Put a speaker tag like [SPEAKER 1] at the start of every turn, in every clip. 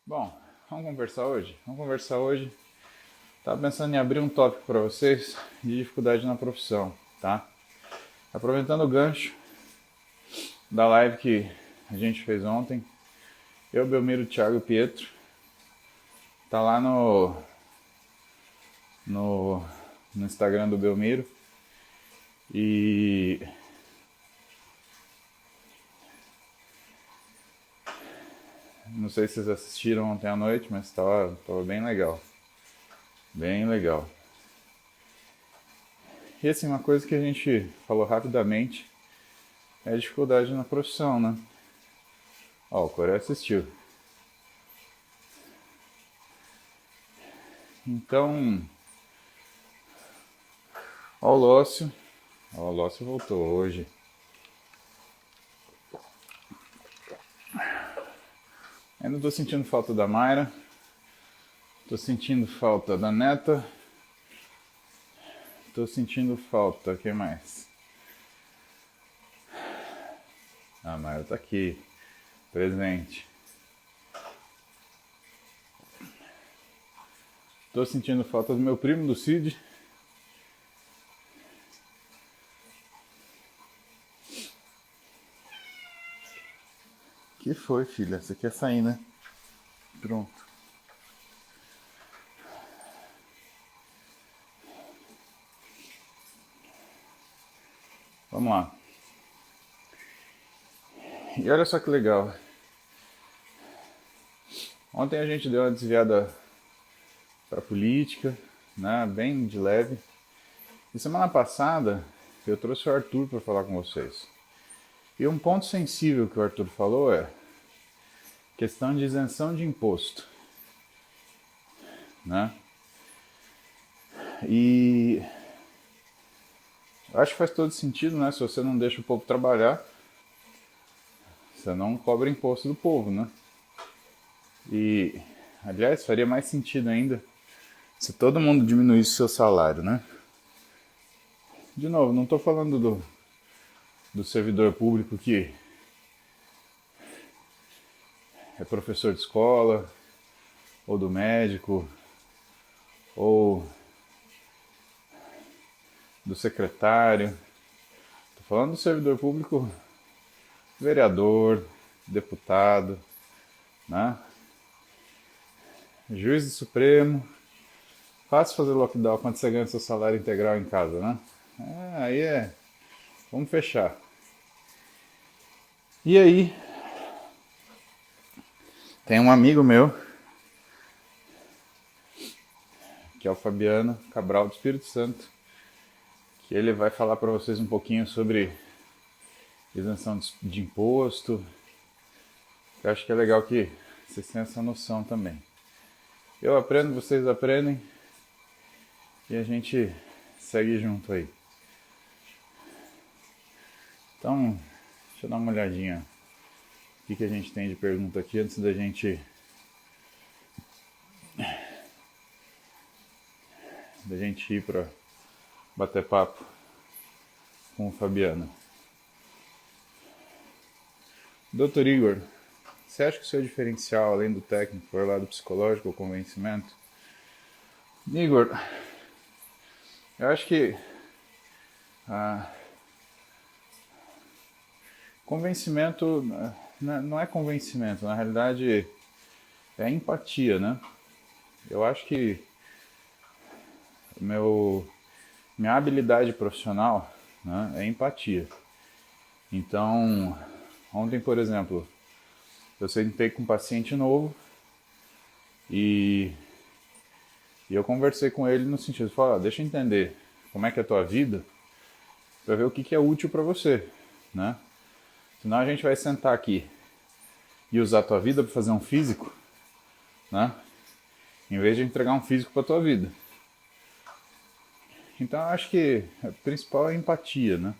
[SPEAKER 1] Bom, vamos conversar hoje? Vamos conversar hoje. Tava pensando em abrir um tópico para vocês de dificuldade na profissão, tá? Aproveitando o gancho da live que a gente fez ontem, eu, Belmiro, Thiago e Pietro, tá lá no, no Instagram do Belmiro e não sei se vocês assistiram ontem à noite, mas tava bem legal, bem legal. E assim, uma coisa que a gente falou rapidamente é a dificuldade na profissão, né? Ó, o Coreia assistiu. Então, ó o Lócio voltou hoje. Ainda tô sentindo falta da Mayra, tô sentindo falta da Neta, tô sentindo falta, quem mais? A Mayra tá aqui, presente. Tô sentindo falta do meu primo, do Cid. Que foi, filha? Você quer sair, né? Pronto. Vamos lá. E olha só que legal. Ontem a gente deu uma desviada pra política, né? Bem de leve. E semana passada eu trouxe o Arthur para falar com vocês. E um ponto sensível que o Arthur falou é questão de isenção de imposto, né? E acho que faz todo sentido, né? Se você não deixa o povo trabalhar, você não cobra imposto do povo, né? E, aliás, faria mais sentido ainda se todo mundo diminuísse o seu salário, né? De novo, não estou falando do servidor público que é professor de escola, ou do médico, ou do secretário. Estou falando do servidor público, vereador, deputado, né? Juiz do Supremo. Fácil fazer lockdown quando você ganha seu salário integral em casa, né? Aí é. Vamos fechar. E aí, tem um amigo meu, que é o Fabiano Cabral do Espírito Santo, que ele vai falar para vocês um pouquinho sobre isenção de imposto. Eu acho que é legal que vocês tenham essa noção também. Eu aprendo, vocês aprendem e a gente segue junto aí. Então, deixa eu dar uma olhadinha o que a gente tem de pergunta aqui antes da gente ir para bater papo com o Fabiano. Doutor Igor, você acha que o seu diferencial, além do técnico, for lá do psicológico ou convencimento? Igor, eu acho que convencimento não é convencimento, na realidade é empatia, né? Eu acho que minha habilidade profissional, né, é empatia. Então, ontem, por exemplo, eu sentei com um paciente novo e eu conversei com ele no sentido de falar, deixa eu entender como é que é a tua vida para ver o que é útil para você, né? Senão a gente vai sentar aqui e usar a tua vida para fazer um físico, né? Em vez de entregar um físico para tua vida. Então eu acho que a principal é a empatia, né?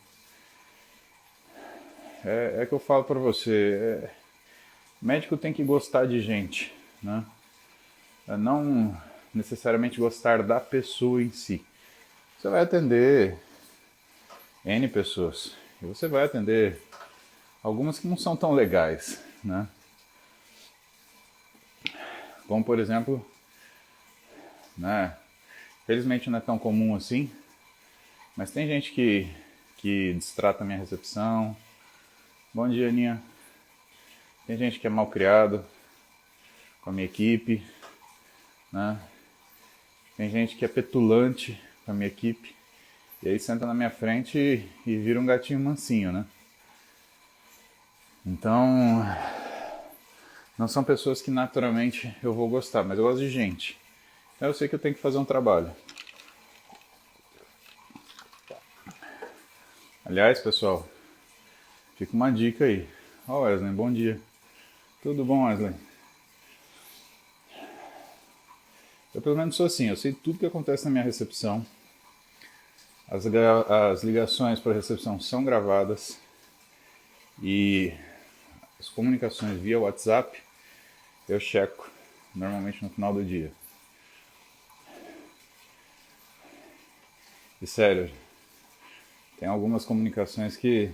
[SPEAKER 1] É que eu falo para você, médico tem que gostar de gente, né? Não necessariamente gostar da pessoa em si. Você vai atender N pessoas e você vai atender algumas que não são tão legais, né? Como, por exemplo, né, felizmente não é tão comum assim, mas tem gente que destrata a minha recepção. Bom dia, Aninha. Tem gente que é mal criado com a minha equipe, né? Tem gente que é petulante com a minha equipe. E aí senta na minha frente e vira um gatinho mansinho, né? Então, não são pessoas que naturalmente eu vou gostar, mas eu gosto de gente. Então eu sei que eu tenho que fazer um trabalho. Aliás, pessoal, fica uma dica aí. Ó, Wesley, bom dia. Tudo bom, Wesley? Eu pelo menos sou assim, eu sei tudo que acontece na minha recepção. As ligações para recepção são gravadas e as comunicações via WhatsApp eu checo normalmente no final do dia. E sério, tem algumas comunicações que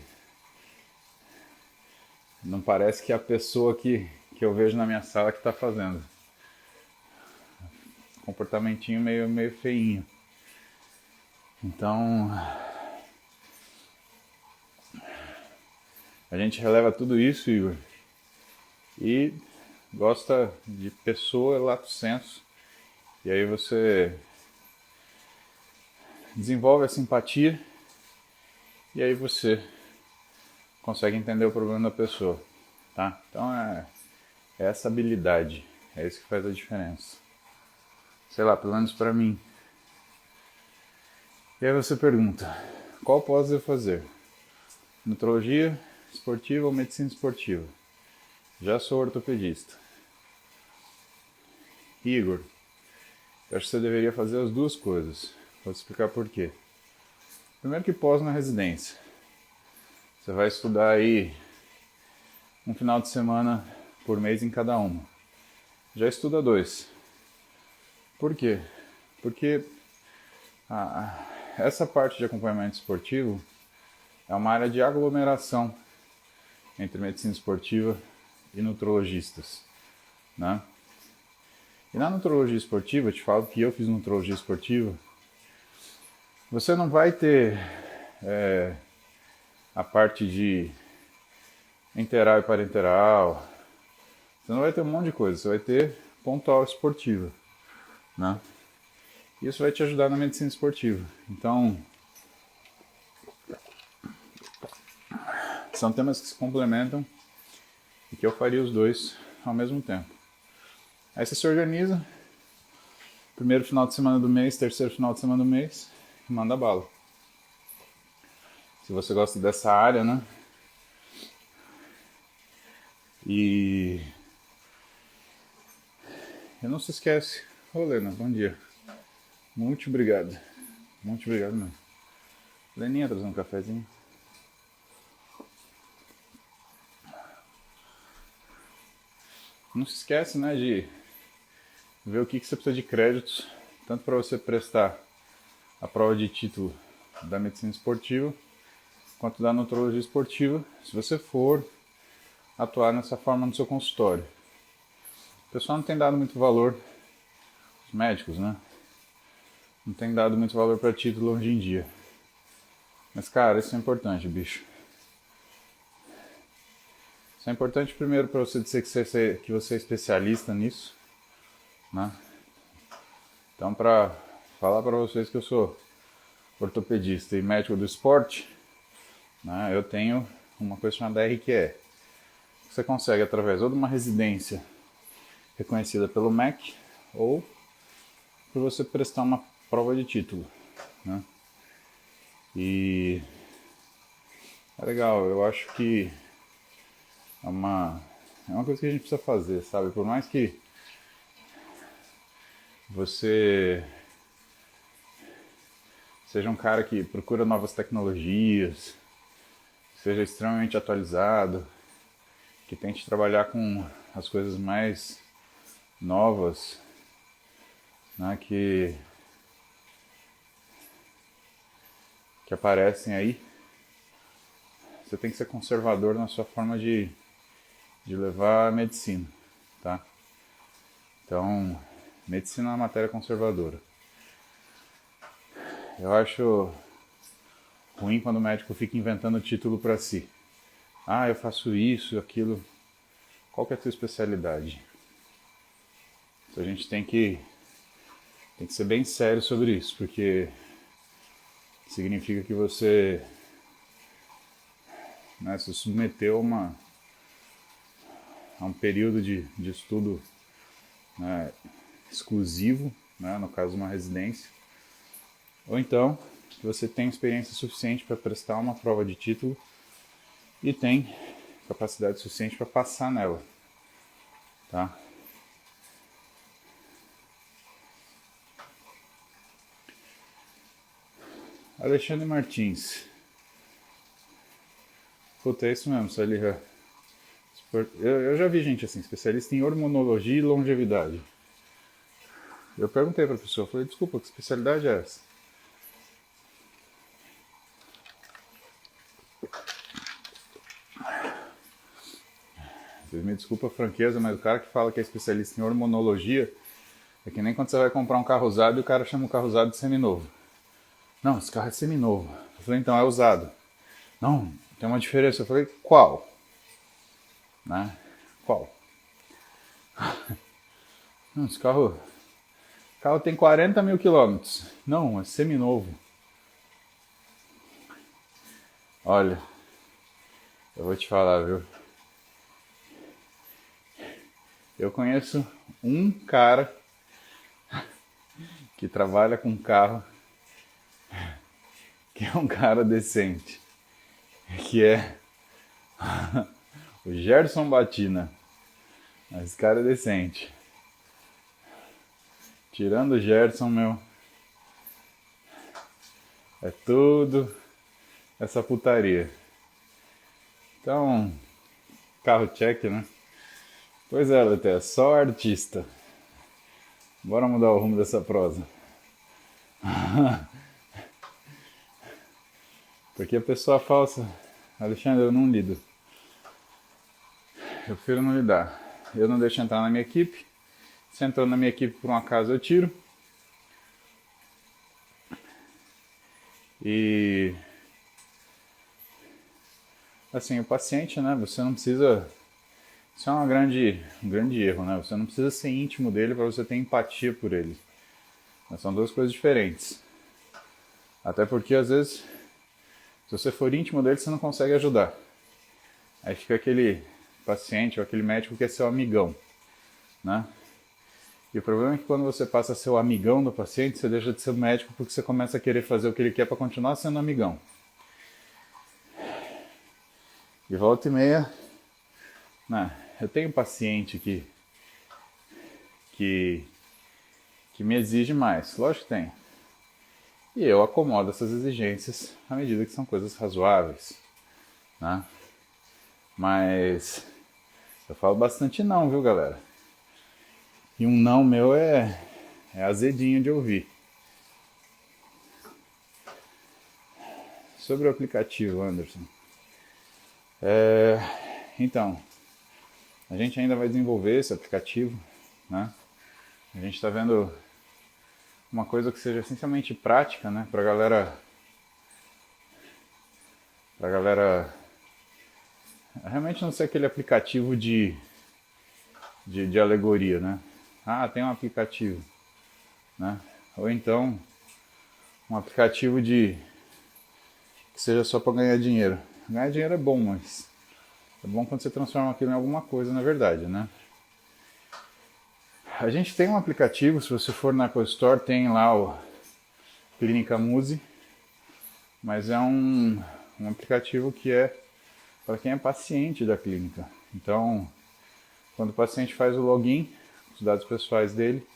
[SPEAKER 1] não parece que é a pessoa que eu vejo na minha sala que está fazendo. Comportamentinho meio feinho. Então, a gente releva tudo isso, Igor, e gosta de pessoa, lato senso, e aí você desenvolve a simpatia e aí você consegue entender o problema da pessoa, tá? Então é essa habilidade, é isso que faz a diferença. Sei lá, pelo menos pra mim. E aí você pergunta, qual pós eu fazer? Nutrologia esportiva ou medicina esportiva? Já sou ortopedista. Igor, eu acho que você deveria fazer as duas coisas. Vou te explicar por quê. Primeiro que pós na residência. Você vai estudar aí um final de semana por mês em cada uma. Já estuda 2. Por quê? Porque essa parte de acompanhamento esportivo é uma área de aglomeração entre medicina esportiva e nutrologistas, né? E na nutrologia esportiva, eu te falo que eu fiz nutrologia esportiva, você não vai ter a parte de enteral e parenteral, você não vai ter um monte de coisa, você vai ter pontual esportiva, né? Isso vai te ajudar na medicina esportiva. Então, são temas que se complementam e que eu faria os dois ao mesmo tempo. Aí você se organiza, primeiro final de semana do mês, terceiro final de semana do mês, e manda bala. Se você gosta dessa área, né? E não se esquece. Ô, Lena, bom dia. Muito obrigado. Muito obrigado mesmo. Leninha, trazendo um cafezinho. Não se esquece, né, de ver o que você precisa de créditos, tanto para você prestar a prova de título da medicina esportiva, quanto da nutrologia esportiva, se você for atuar nessa forma no seu consultório. O pessoal não tem dado muito valor, os médicos, né? Não tem dado muito valor para título hoje em dia. Mas, cara, isso é importante, bicho. Isso é importante primeiro para você dizer que você é especialista nisso, né? Então, para falar para vocês que eu sou ortopedista e médico do esporte, né, eu tenho uma coisa chamada RQE. Você consegue através ou de uma residência reconhecida pelo MEC ou por você prestar uma prova de título, né? E é legal, eu acho que é uma coisa que a gente precisa fazer, sabe? Por mais que você seja um cara que procura novas tecnologias, seja extremamente atualizado, que tente trabalhar com as coisas mais novas, né, que aparecem aí, você tem que ser conservador na sua forma de levar a medicina, tá? Então, medicina é uma matéria conservadora. Eu acho ruim quando o médico fica inventando título para si. Ah, eu faço isso, aquilo. Qual que é a tua especialidade? Então a gente tem que ser bem sério sobre isso, porque significa que você, né, se submeteu a um período de estudo, né, exclusivo, né, no caso uma residência, ou então que você tem experiência suficiente para prestar uma prova de título e tem capacidade suficiente para passar nela, tá? Alexandre Martins. Puta, é isso mesmo, Salih. Eu já vi gente assim, especialista em hormonologia e longevidade. Eu perguntei para a pessoa, falei, desculpa, que especialidade é essa? Vocês me desculpam a franqueza, mas o cara que fala que é especialista em hormonologia é que nem quando você vai comprar um carro usado e o cara chama o carro usado de seminovo. Não, esse carro é seminovo. Eu falei, então é usado. Não, tem uma diferença. Eu falei, qual? Né? Qual? Não, esse carro tem 40 mil quilômetros. Não, é seminovo. Olha, eu vou te falar, viu? Eu conheço um cara que trabalha com carro, que é um cara decente, que é o Gerson Batina. Esse cara é decente. Tirando o Gerson, meu, é tudo essa putaria. Então, carro check, né? Pois é, Leté, só artista. Bora mudar o rumo dessa prosa. Porque a pessoa falsa, Alexandre, eu não lido. Eu prefiro não lidar. Eu não deixo entrar na minha equipe. Se entrou na minha equipe por um acaso, eu tiro. E assim, o paciente, né? Você não precisa. Isso é um grande erro, né? Você não precisa ser íntimo dele para você ter empatia por ele. Mas são duas coisas diferentes. Até porque às vezes, se você for íntimo dele, você não consegue ajudar. Aí fica aquele paciente ou aquele médico que é seu amigão, né? E o problema é que quando você passa a ser o amigão do paciente, você deixa de ser o médico porque você começa a querer fazer o que ele quer para continuar sendo amigão. E volta e meia, né? Eu tenho um paciente que me exige mais, lógico que tem. E eu acomodo essas exigências à medida que são coisas razoáveis, né? Mas eu falo bastante não, viu, galera? E um não meu é azedinho de ouvir. Sobre o aplicativo, Anderson. Então, a gente ainda vai desenvolver esse aplicativo, né? A gente está vendo uma coisa que seja essencialmente prática, né? Pra galera realmente não ser aquele aplicativo de alegoria, né? Ah, tem um aplicativo, né? Ou então um aplicativo que seja só para ganhar dinheiro. Ganhar dinheiro é bom, mas é bom quando você transforma aquilo em alguma coisa, na verdade, né? A gente tem um aplicativo, se você for na Apple Store, tem lá o Clínica Muse, mas é um aplicativo que é para quem é paciente da clínica. Então, quando o paciente faz o login, os dados pessoais dele,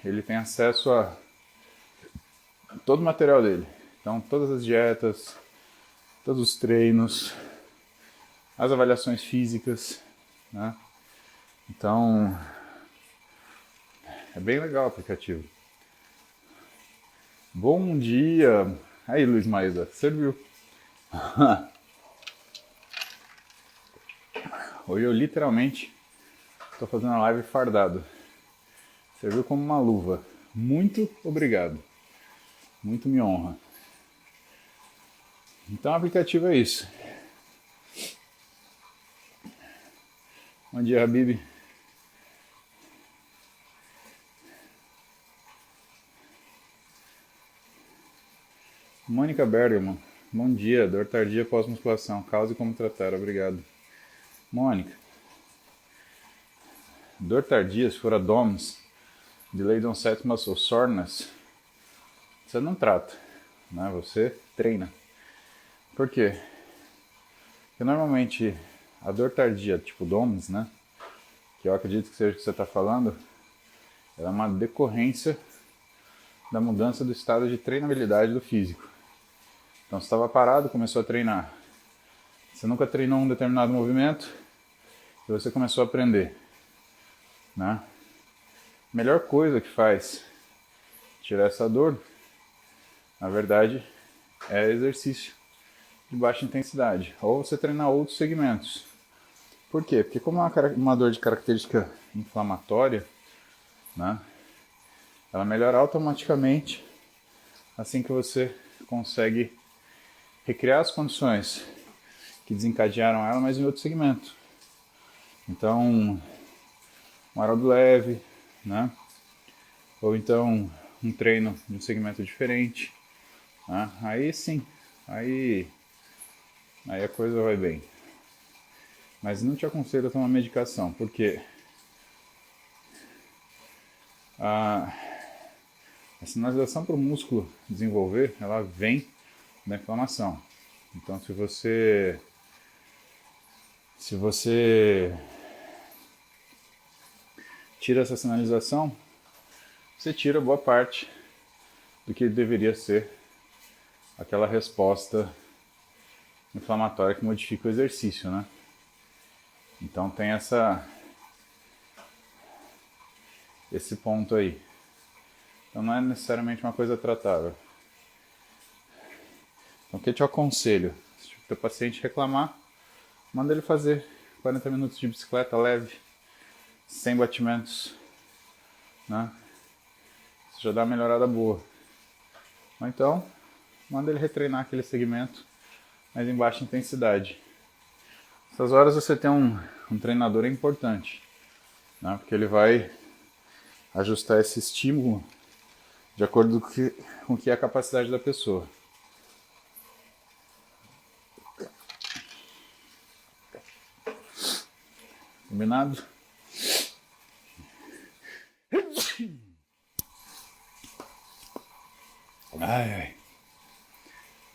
[SPEAKER 1] ele tem acesso a todo o material dele. Então, todas as dietas, todos os treinos, as avaliações físicas, né? Então, é bem legal o aplicativo. Bom dia! Aí, Luiz Maísa, serviu. Hoje eu literalmente Estou fazendo a live fardado. Serviu como uma luva. Muito obrigado. Muito me honra. Então o aplicativo é isso. Bom dia, Habib. Mônica Bergman. Bom dia. Dor tardia pós-musculação. Causa e como tratar. Obrigado. Mônica. Dor tardia, se for a DOMS, Delayed Onset Muscle Soreness, você não trata, né? Você treina. Por quê? Porque normalmente a dor tardia, tipo DOMS, né? Que eu acredito que seja o que você está falando, ela é uma decorrência da mudança do estado de treinabilidade do físico. Então você estava parado, começou a treinar. Você nunca treinou um determinado movimento e você começou a aprender, né? A melhor coisa que faz tirar essa dor, na verdade, é exercício de baixa intensidade. Ou você treinar outros segmentos. Por quê? Porque como é uma dor de característica inflamatória, né, ela melhora automaticamente assim que você consegue recriar as condições que desencadearam ela, mas em outro segmento. Então, um aeróbio leve, né? Ou então um treino de um segmento diferente, né? Aí sim, aí a coisa vai bem. Mas não te aconselho a tomar medicação, porque a sinalização para o músculo desenvolver, ela vem da inflamação. Então se você tira essa sinalização, você tira boa parte do que deveria ser aquela resposta inflamatória que modifica o exercício, né? Então tem esse ponto aí. Então não é necessariamente uma coisa tratável. Então o que eu te aconselho? Se o teu paciente reclamar, manda ele fazer 40 minutos de bicicleta leve, sem batimentos, né? Isso já dá uma melhorada boa. Ou então, manda ele retreinar aquele segmento, mas em baixa intensidade. Essas horas você tem um treinador é importante, né? Porque ele vai ajustar esse estímulo de acordo com o que é a capacidade da pessoa. Combinado? Ai, ai.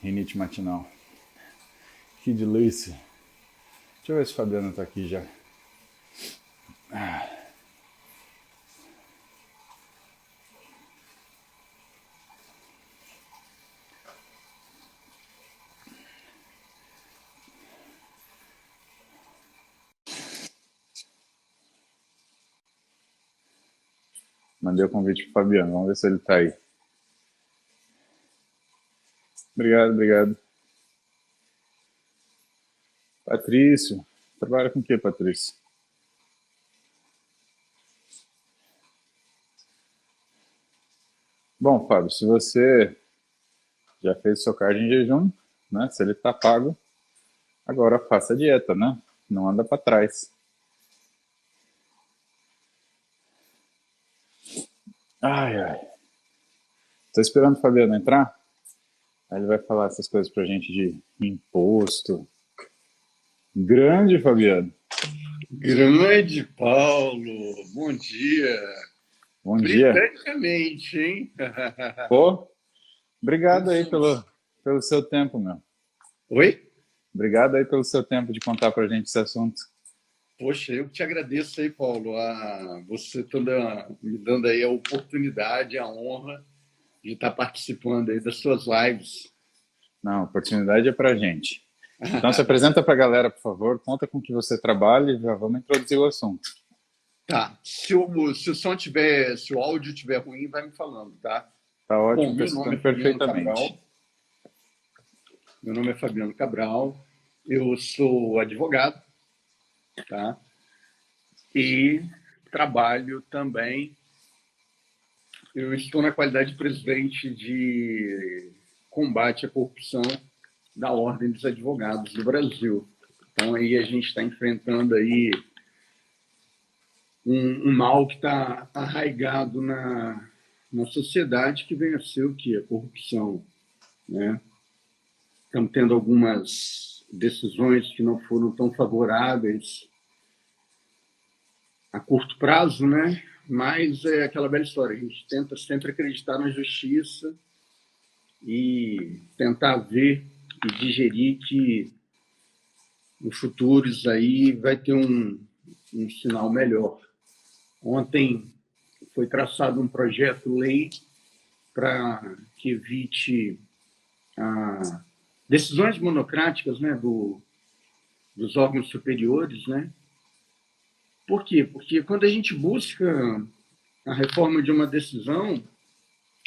[SPEAKER 1] Rinite matinal. Que delícia. Deixa eu ver se o Fabiano tá aqui já. Mandei o convite pro Fabiano, vamos ver se ele tá aí. Obrigado, obrigado. Patrício. Trabalha com o que, Patrício? Bom, Fábio, se você já fez o seu cardio em jejum, né? Se ele tá pago, agora faça a dieta, né? Não anda para trás. Ai, ai. Tô esperando o Fabiano entrar. Aí ele vai falar essas coisas pra gente de imposto. Grande, Fabiano.
[SPEAKER 2] Grande Paulo, bom dia.
[SPEAKER 1] Bom dia.
[SPEAKER 2] Britanicamente, hein?
[SPEAKER 1] Pô, obrigado aí pelo seu tempo, meu.
[SPEAKER 2] Oi?
[SPEAKER 1] Obrigado aí pelo seu tempo de contar pra gente esse assunto.
[SPEAKER 2] Poxa, eu que te agradeço aí, Paulo, você me dando aí a oportunidade, a honra de estar participando aí das suas lives.
[SPEAKER 1] Não, a oportunidade é pra gente. Então se apresenta pra galera, por favor, conta com que você trabalha e já vamos introduzir o assunto.
[SPEAKER 2] Tá, se o som tiver, se o áudio tiver ruim, vai me falando, tá?
[SPEAKER 1] Tá
[SPEAKER 2] Bom,
[SPEAKER 1] ótimo, tá
[SPEAKER 2] meu nome
[SPEAKER 1] escutando
[SPEAKER 2] é Fabiano
[SPEAKER 1] perfeitamente.
[SPEAKER 2] Cabral. Meu nome é Fabiano Cabral. Eu sou advogado, tá? e trabalho também. Eu estou na qualidade de presidente de combate à corrupção da Ordem dos Advogados do Brasil. Então, aí a gente está enfrentando aí um mal que está arraigado na sociedade, que vem a ser o quê? A corrupção, né? Estamos tendo algumas decisões que não foram tão favoráveis a curto prazo, né? Mas é aquela velha história, a gente tenta sempre acreditar na justiça e tentar ver e digerir que no futuro isso aí vai ter um sinal melhor. Ontem foi traçado um projeto-lei para que evite decisões monocráticas, né, dos órgãos superiores, né? Por quê? Porque quando a gente busca a reforma de uma decisão,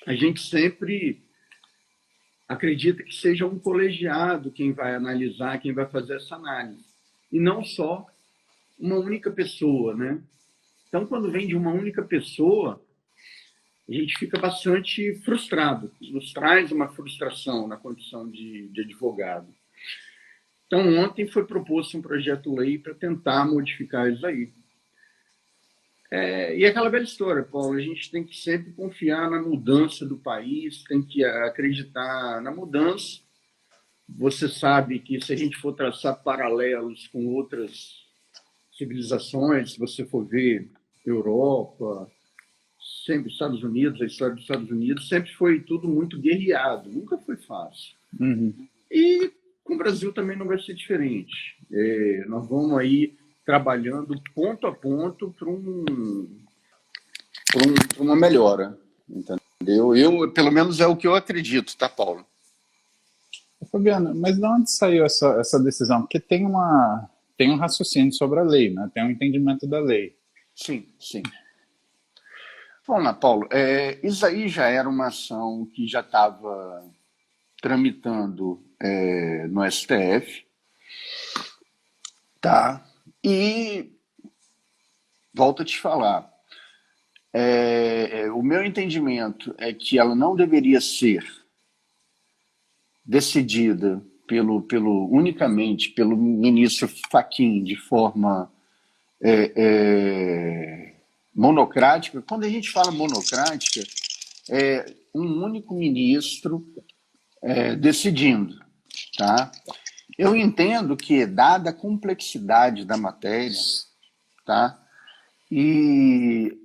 [SPEAKER 2] a gente sempre acredita que seja um colegiado quem vai analisar, quem vai fazer essa análise, e não só uma única pessoa, né? Então, quando vem de uma única pessoa, a gente fica bastante frustrado, nos traz uma frustração na condição de advogado. Então, ontem foi proposto um projeto-lei para tentar modificar isso aí. E aquela velha história, Paulo, a gente tem que sempre confiar na mudança do país, tem que acreditar na mudança. Você sabe que se a gente for traçar paralelos com outras civilizações, se você for ver Europa, sempre Estados Unidos, a história dos Estados Unidos, sempre foi tudo muito guerreado, nunca foi fácil. E com o Brasil também não vai ser diferente. Nós vamos aí trabalhando ponto a ponto para uma melhora, entendeu? Pelo menos é o que eu acredito, tá, Paulo?
[SPEAKER 1] Fabiana, mas de onde saiu essa decisão? Porque tem um raciocínio sobre a lei, né? Tem um entendimento da lei.
[SPEAKER 2] Sim, sim. Vamos lá, Paulo. Isso aí já era uma ação que já estava tramitando no STF, tá? E volto a te falar, o meu entendimento é que ela não deveria ser decidida unicamente pelo ministro Fachin de forma monocrática. Quando a gente fala monocrática, é um único ministro decidindo, tá? Eu entendo que, dada a complexidade da matéria, tá? E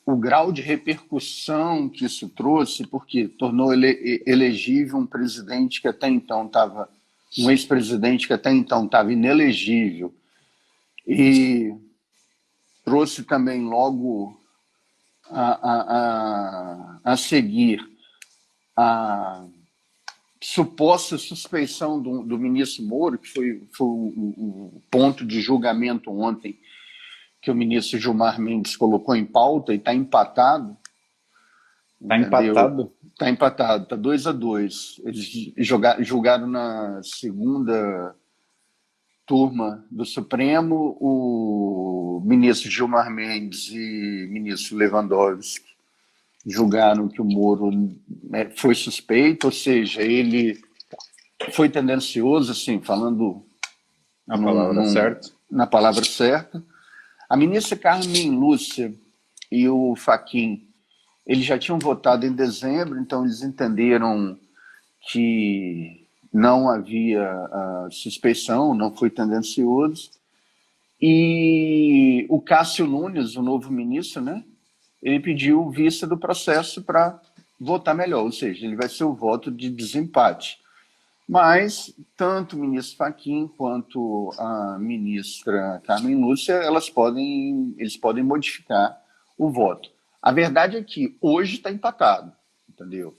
[SPEAKER 2] o grau de repercussão que isso trouxe, porque tornou elegível um presidente que até então estava, um ex-presidente que até então estava inelegível, e trouxe também logo a seguir a suposta suspeição do ministro Moro, que foi o ponto de julgamento ontem que o ministro Gilmar Mendes colocou em pauta, e está empatado.
[SPEAKER 1] Está empatado?
[SPEAKER 2] Está empatado, está 2-2. Eles julgaram na segunda turma do Supremo, o ministro Gilmar Mendes e o ministro Lewandowski julgaram que o Moro foi suspeito, ou seja, ele foi tendencioso, assim, falando
[SPEAKER 1] na palavra certa.
[SPEAKER 2] A ministra Carmen Lúcia e o Fachin, eles já tinham votado em dezembro, então eles entenderam que não havia suspeição, não foi tendencioso. E o Cássio Nunes, o novo ministro, né, ele pediu vista do processo para votar melhor, ou seja, ele vai ser o voto de desempate. Mas tanto o ministro Fachin quanto a ministra Carmen Lúcia, eles podem modificar o voto. A verdade é que hoje está empatado, entendeu?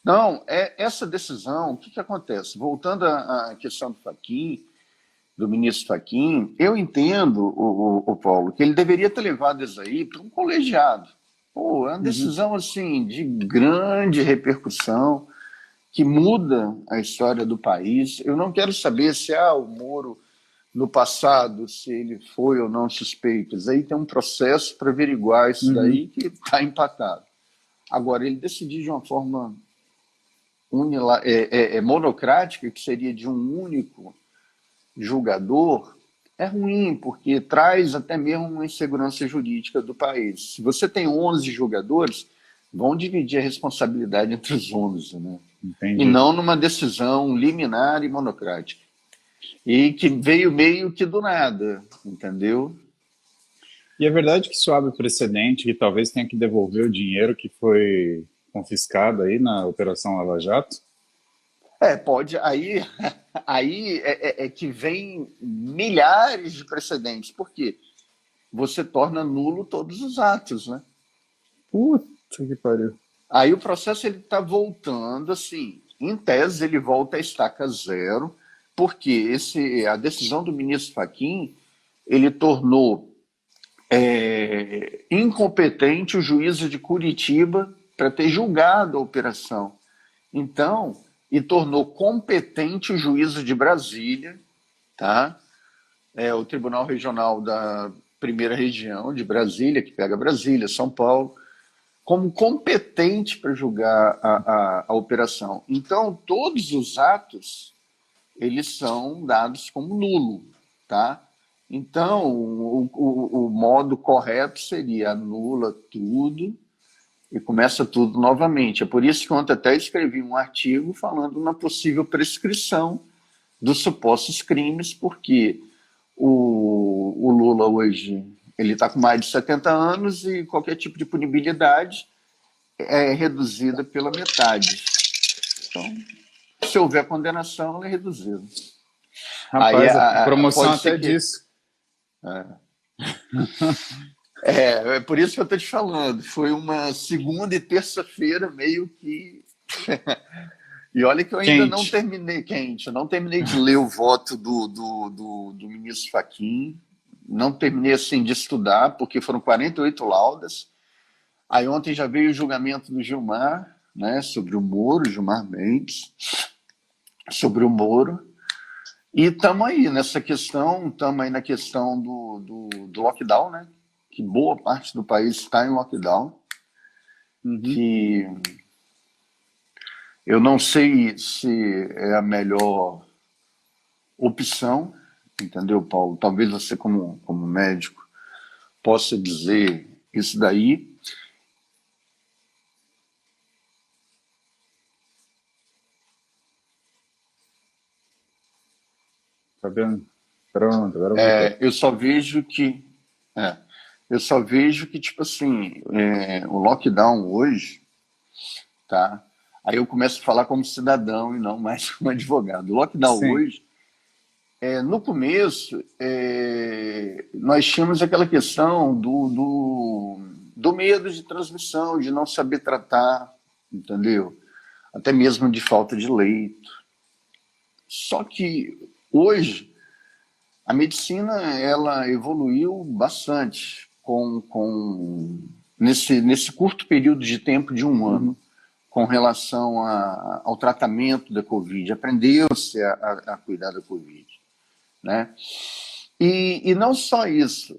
[SPEAKER 2] Então, essa decisão, o que acontece? Voltando à questão do ministro Fachin, eu entendo, o Paulo, que ele deveria ter levado isso aí para um colegiado. É uma decisão assim, de grande repercussão, que muda a história do país. Eu não quero saber se o Moro no passado, se ele foi ou não suspeito. Aí tem um processo para averiguar isso daí que está empatado. Agora, ele decidir de uma forma monocrática, que seria de um único julgador, é ruim, porque traz até mesmo uma insegurança jurídica do país. Se você tem 11 julgadores, vão dividir a responsabilidade entre os 11, né?
[SPEAKER 1] Entendi.
[SPEAKER 2] E não numa decisão liminar e monocrática. E que veio meio que do nada, entendeu?
[SPEAKER 1] E é verdade que isso abre precedente, que talvez tenha que devolver o dinheiro que foi confiscado aí na Operação Lava Jato?
[SPEAKER 2] Pode. Aí é que vem milhares de precedentes. Por quê? Você torna nulo todos os atos, né?
[SPEAKER 1] Puta que pariu.
[SPEAKER 2] Aí o processo ele está voltando, assim, em tese ele volta a estaca zero, porque a decisão do ministro Fachin, ele tornou incompetente o juízo de Curitiba para ter julgado a operação. Então, e tornou competente o juízo de Brasília, tá? O Tribunal Regional da Primeira Região de Brasília, que pega Brasília, São Paulo, como competente para julgar a operação. Então, todos os atos, eles são dados como nulo, tá? Então, o modo correto seria anula tudo e começa tudo novamente. É por isso que ontem até escrevi um artigo falando na possível prescrição dos supostos crimes, porque o Lula hoje ele está com mais de 70 anos e qualquer tipo de punibilidade é reduzida pela metade. Então, se houver condenação, ela é reduzida.
[SPEAKER 1] Rapaz, a promoção
[SPEAKER 2] pode ser
[SPEAKER 1] até
[SPEAKER 2] que...
[SPEAKER 1] disso.
[SPEAKER 2] É por isso que eu estou te falando. Foi uma segunda e terça-feira meio que... E olha que eu ainda não terminei, eu não terminei de ler o voto do ministro Fachin, não terminei assim de estudar, porque foram 48 laudas. Aí ontem já veio o julgamento do Gilmar, né, sobre o Moro, Gilmar Mendes, sobre o Moro. E estamos aí nessa questão, estamos aí na questão do lockdown, né? Que boa parte do país está em lockdown. Que eu não sei se é a melhor opção, entendeu, Paulo? Talvez você, como médico, possa dizer isso daí.
[SPEAKER 1] Tá vendo? Pronto, agora
[SPEAKER 2] eu só vejo que tipo assim, o lockdown hoje, tá? Aí eu começo a falar como cidadão e não mais como advogado. O lockdown hoje, no começo, nós tínhamos aquela questão do medo de transmissão, de não saber tratar, entendeu? Até mesmo de falta de leito. Só que hoje a medicina ela evoluiu bastante nesse curto período de tempo de um ano com relação ao tratamento da Covid. Aprendeu-se a cuidar da Covid, né? E não só isso.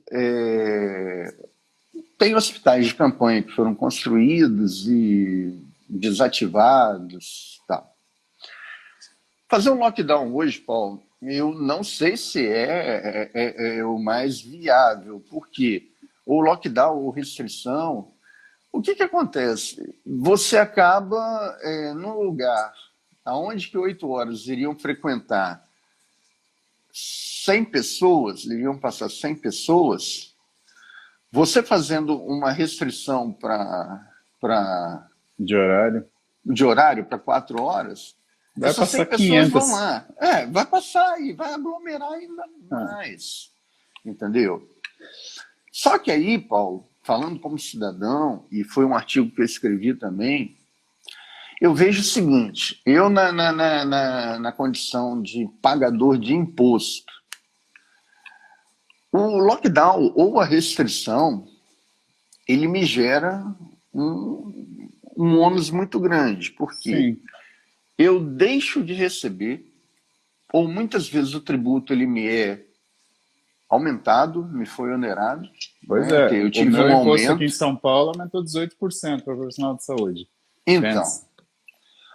[SPEAKER 2] Tem hospitais de campanha que foram construídos e desativados, tal. Fazer um lockdown hoje, Paulo, eu não sei se é o mais viável, porque o lockdown ou restrição, o que acontece? Você acaba num lugar onde que 8 horas iriam frequentar 100 pessoas, iriam passar 100 pessoas, você fazendo uma restrição
[SPEAKER 1] de
[SPEAKER 2] horário para 4 horas,
[SPEAKER 1] vai
[SPEAKER 2] essas
[SPEAKER 1] passar
[SPEAKER 2] 100 pessoas
[SPEAKER 1] 500.
[SPEAKER 2] vão lá. Vai passar e vai aglomerar ainda mais. Entendeu? Só que aí, Paulo, falando como cidadão, e foi um artigo que eu escrevi também, eu vejo o seguinte, eu na condição de pagador de imposto, o lockdown ou a restrição, ele me gera um ônus muito grande, porque eu deixo de receber, ou muitas vezes o tributo ele me é aumentado, me foi onerado.
[SPEAKER 1] Pois
[SPEAKER 2] Né?
[SPEAKER 1] é,
[SPEAKER 2] Eu
[SPEAKER 1] o
[SPEAKER 2] tive
[SPEAKER 1] meu
[SPEAKER 2] um
[SPEAKER 1] imposto aqui em
[SPEAKER 2] aumento.
[SPEAKER 1] São Paulo aumentou 18% para profissional de saúde.
[SPEAKER 2] Então,
[SPEAKER 1] Pensa.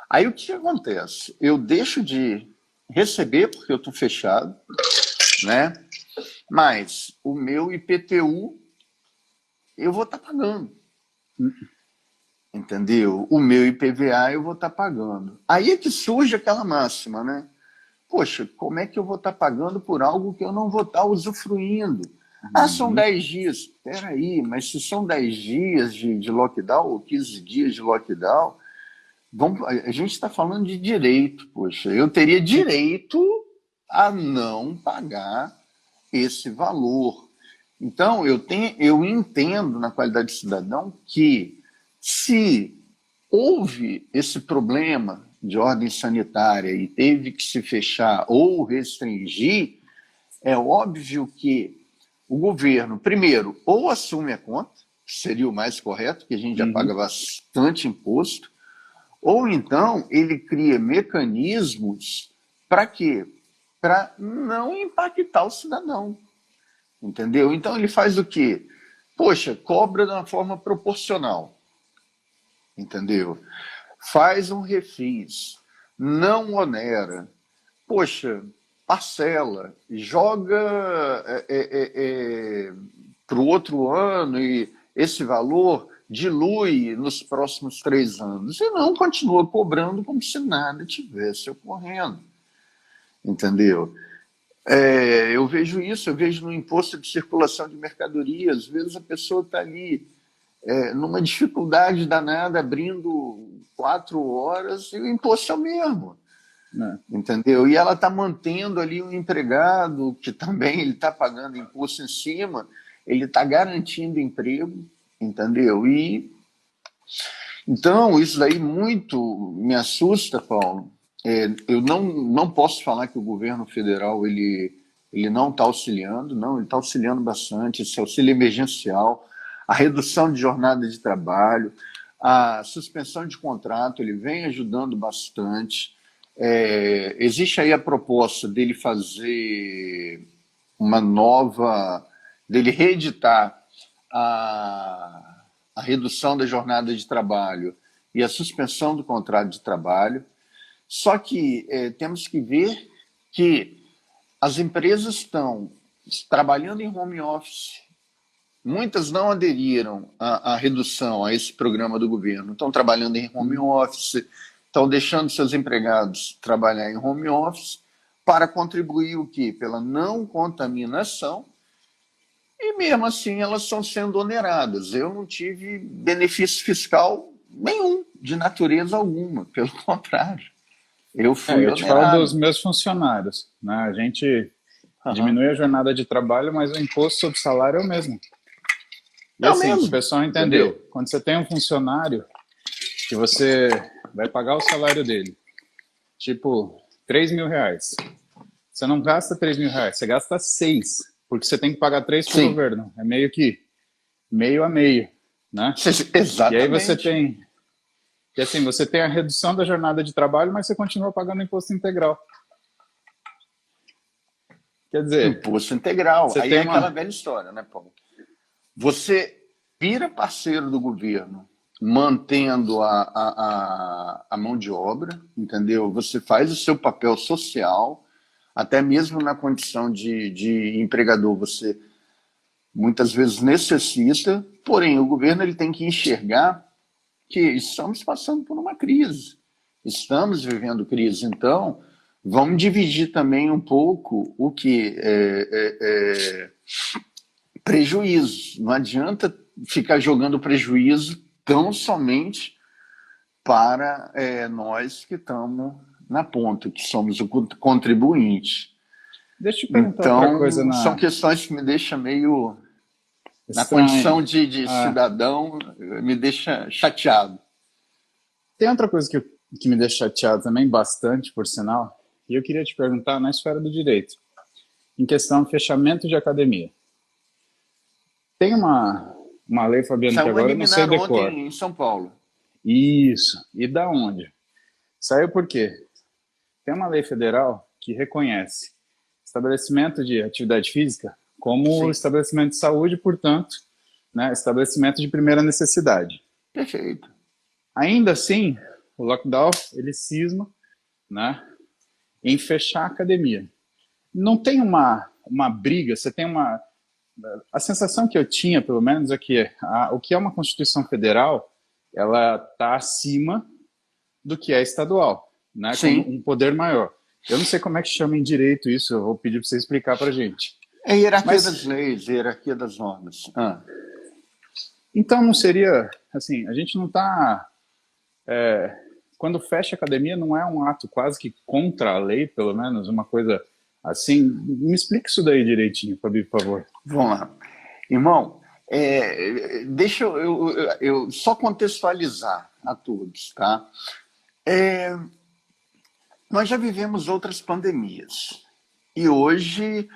[SPEAKER 2] aí o que acontece? Eu deixo de receber porque eu estou fechado, né? Mas o meu IPTU eu vou estar pagando, entendeu? O meu IPVA eu vou estar pagando. Aí é que surge aquela máxima, né? Poxa, como é que eu vou estar pagando por algo que eu não vou estar usufruindo? Ah, são
[SPEAKER 1] Uhum.
[SPEAKER 2] 10 dias. Espera aí, mas se são 10 dias de lockdown ou 15 dias de lockdown, a gente está falando de direito, poxa. Eu teria direito a não pagar esse valor. Então, eu entendo na qualidade de cidadão que se houve esse problema de ordem sanitária e teve que se fechar ou restringir, é óbvio que o governo, primeiro, ou assume a conta, que seria o mais correto, que a gente já paga
[SPEAKER 1] Uhum.
[SPEAKER 2] bastante imposto, ou então ele cria mecanismos para quê? Para não impactar o cidadão, entendeu? Então ele faz o quê? Poxa, cobra de uma forma proporcional, entendeu? Faz um refis, não onera, poxa, parcela, joga para o outro ano e esse valor dilui nos próximos 3 anos. E não continua cobrando como se nada tivesse ocorrendo. Entendeu? Eu vejo isso, eu vejo no imposto de circulação de mercadorias. Às vezes a pessoa está ali numa dificuldade danada, abrindo 4 horas, e o imposto é o mesmo.
[SPEAKER 1] É.
[SPEAKER 2] Entendeu? E ela está mantendo ali um empregado que também ele está pagando imposto em cima, ele está garantindo emprego, entendeu? E então isso daí muito me assusta, Paulo. Eu não posso falar que o governo federal ele não está auxiliando, não, ele está auxiliando bastante. Esse auxílio emergencial, a redução de jornada de trabalho, a suspensão de contrato, ele vem ajudando bastante. Existe aí a proposta dele fazer uma nova, dele reeditar a redução da jornada de trabalho e a suspensão do contrato de trabalho. Só que temos que ver que as empresas estão trabalhando em home office, muitas não aderiram à redução, a esse programa do governo, estão trabalhando em home office, estão deixando seus empregados trabalhar em home office para contribuir o quê? Pela não contaminação, e mesmo assim elas estão sendo oneradas. Eu não tive benefício fiscal nenhum, de natureza alguma, pelo contrário, eu fui
[SPEAKER 1] Eu te falo dos
[SPEAKER 2] onerado.
[SPEAKER 1] meus funcionários, né? A gente
[SPEAKER 2] Uhum.
[SPEAKER 1] diminui a jornada de trabalho, mas o imposto sobre salário é o mesmo. E
[SPEAKER 2] É o
[SPEAKER 1] assim, para o
[SPEAKER 2] mesmo,
[SPEAKER 1] pessoal
[SPEAKER 2] entendeu?
[SPEAKER 1] entender, quando você tem um funcionário que você vai pagar o salário dele, tipo, R$ 3.000, você não gasta R$ 3.000, você gasta 6, porque você tem que pagar 3 para o
[SPEAKER 2] Sim,
[SPEAKER 1] governo. É meio que meio a meio, né? E aí você
[SPEAKER 2] exatamente.
[SPEAKER 1] tem, e assim, você tem a redução da jornada de trabalho, mas você continua pagando imposto integral. Quer dizer,
[SPEAKER 2] Imposto integral.
[SPEAKER 1] você
[SPEAKER 2] Aí
[SPEAKER 1] tem
[SPEAKER 2] é aquela
[SPEAKER 1] uma.
[SPEAKER 2] velha história, né, Paulo? Você vira parceiro do governo mantendo a mão de obra, entendeu? Você faz o seu papel social, até mesmo na condição de empregador, você muitas vezes necessita, porém o governo ele tem que enxergar que estamos passando por uma crise, estamos vivendo crise, então vamos dividir também um pouco o que é prejuízo. Não adianta ficar jogando prejuízo tão somente para nós que estamos na ponta, que somos o contribuinte.
[SPEAKER 1] Deixa eu te perguntar outra coisa
[SPEAKER 2] Então, são
[SPEAKER 1] na
[SPEAKER 2] questões que me deixam meio, na
[SPEAKER 1] estranha.
[SPEAKER 2] condição de
[SPEAKER 1] Ah,
[SPEAKER 2] cidadão, me deixa chateado.
[SPEAKER 1] tem outra coisa que me deixa chateado também, bastante, por sinal, e eu queria te perguntar na esfera do direito, em questão de fechamento de academia. Tem uma lei, Fabiano, que
[SPEAKER 2] Saiu uma
[SPEAKER 1] agora eu não sei o
[SPEAKER 2] liminar
[SPEAKER 1] decor.
[SPEAKER 2] ontem em São Paulo.
[SPEAKER 1] Isso. E da onde? Saiu por quê? Tem uma lei federal que reconhece estabelecimento de atividade física como
[SPEAKER 2] Sim,
[SPEAKER 1] estabelecimento de saúde, portanto, né, estabelecimento de primeira necessidade.
[SPEAKER 2] perfeito.
[SPEAKER 1] Ainda assim, o lockdown, ele cisma, né, em fechar a academia. Não tem uma briga, você tem uma... A sensação que eu tinha, pelo menos, é que o que é uma Constituição Federal, ela está acima do que é estadual, né, como
[SPEAKER 2] Sim.
[SPEAKER 1] um poder maior. Eu não sei como é que chama em direito isso, eu vou pedir para você explicar para a gente.
[SPEAKER 2] É a hierarquia
[SPEAKER 1] Mas,
[SPEAKER 2] das leis, a hierarquia das normas. Ah,
[SPEAKER 1] então não seria, assim, a gente não está... Quando fecha a academia, não é um ato quase que contra a lei, pelo menos, uma coisa assim? Me explica isso daí direitinho, Fabi, por favor.
[SPEAKER 2] vamos lá. Irmão, deixa eu só contextualizar a todos, tá? Nós já vivemos outras pandemias. E hoje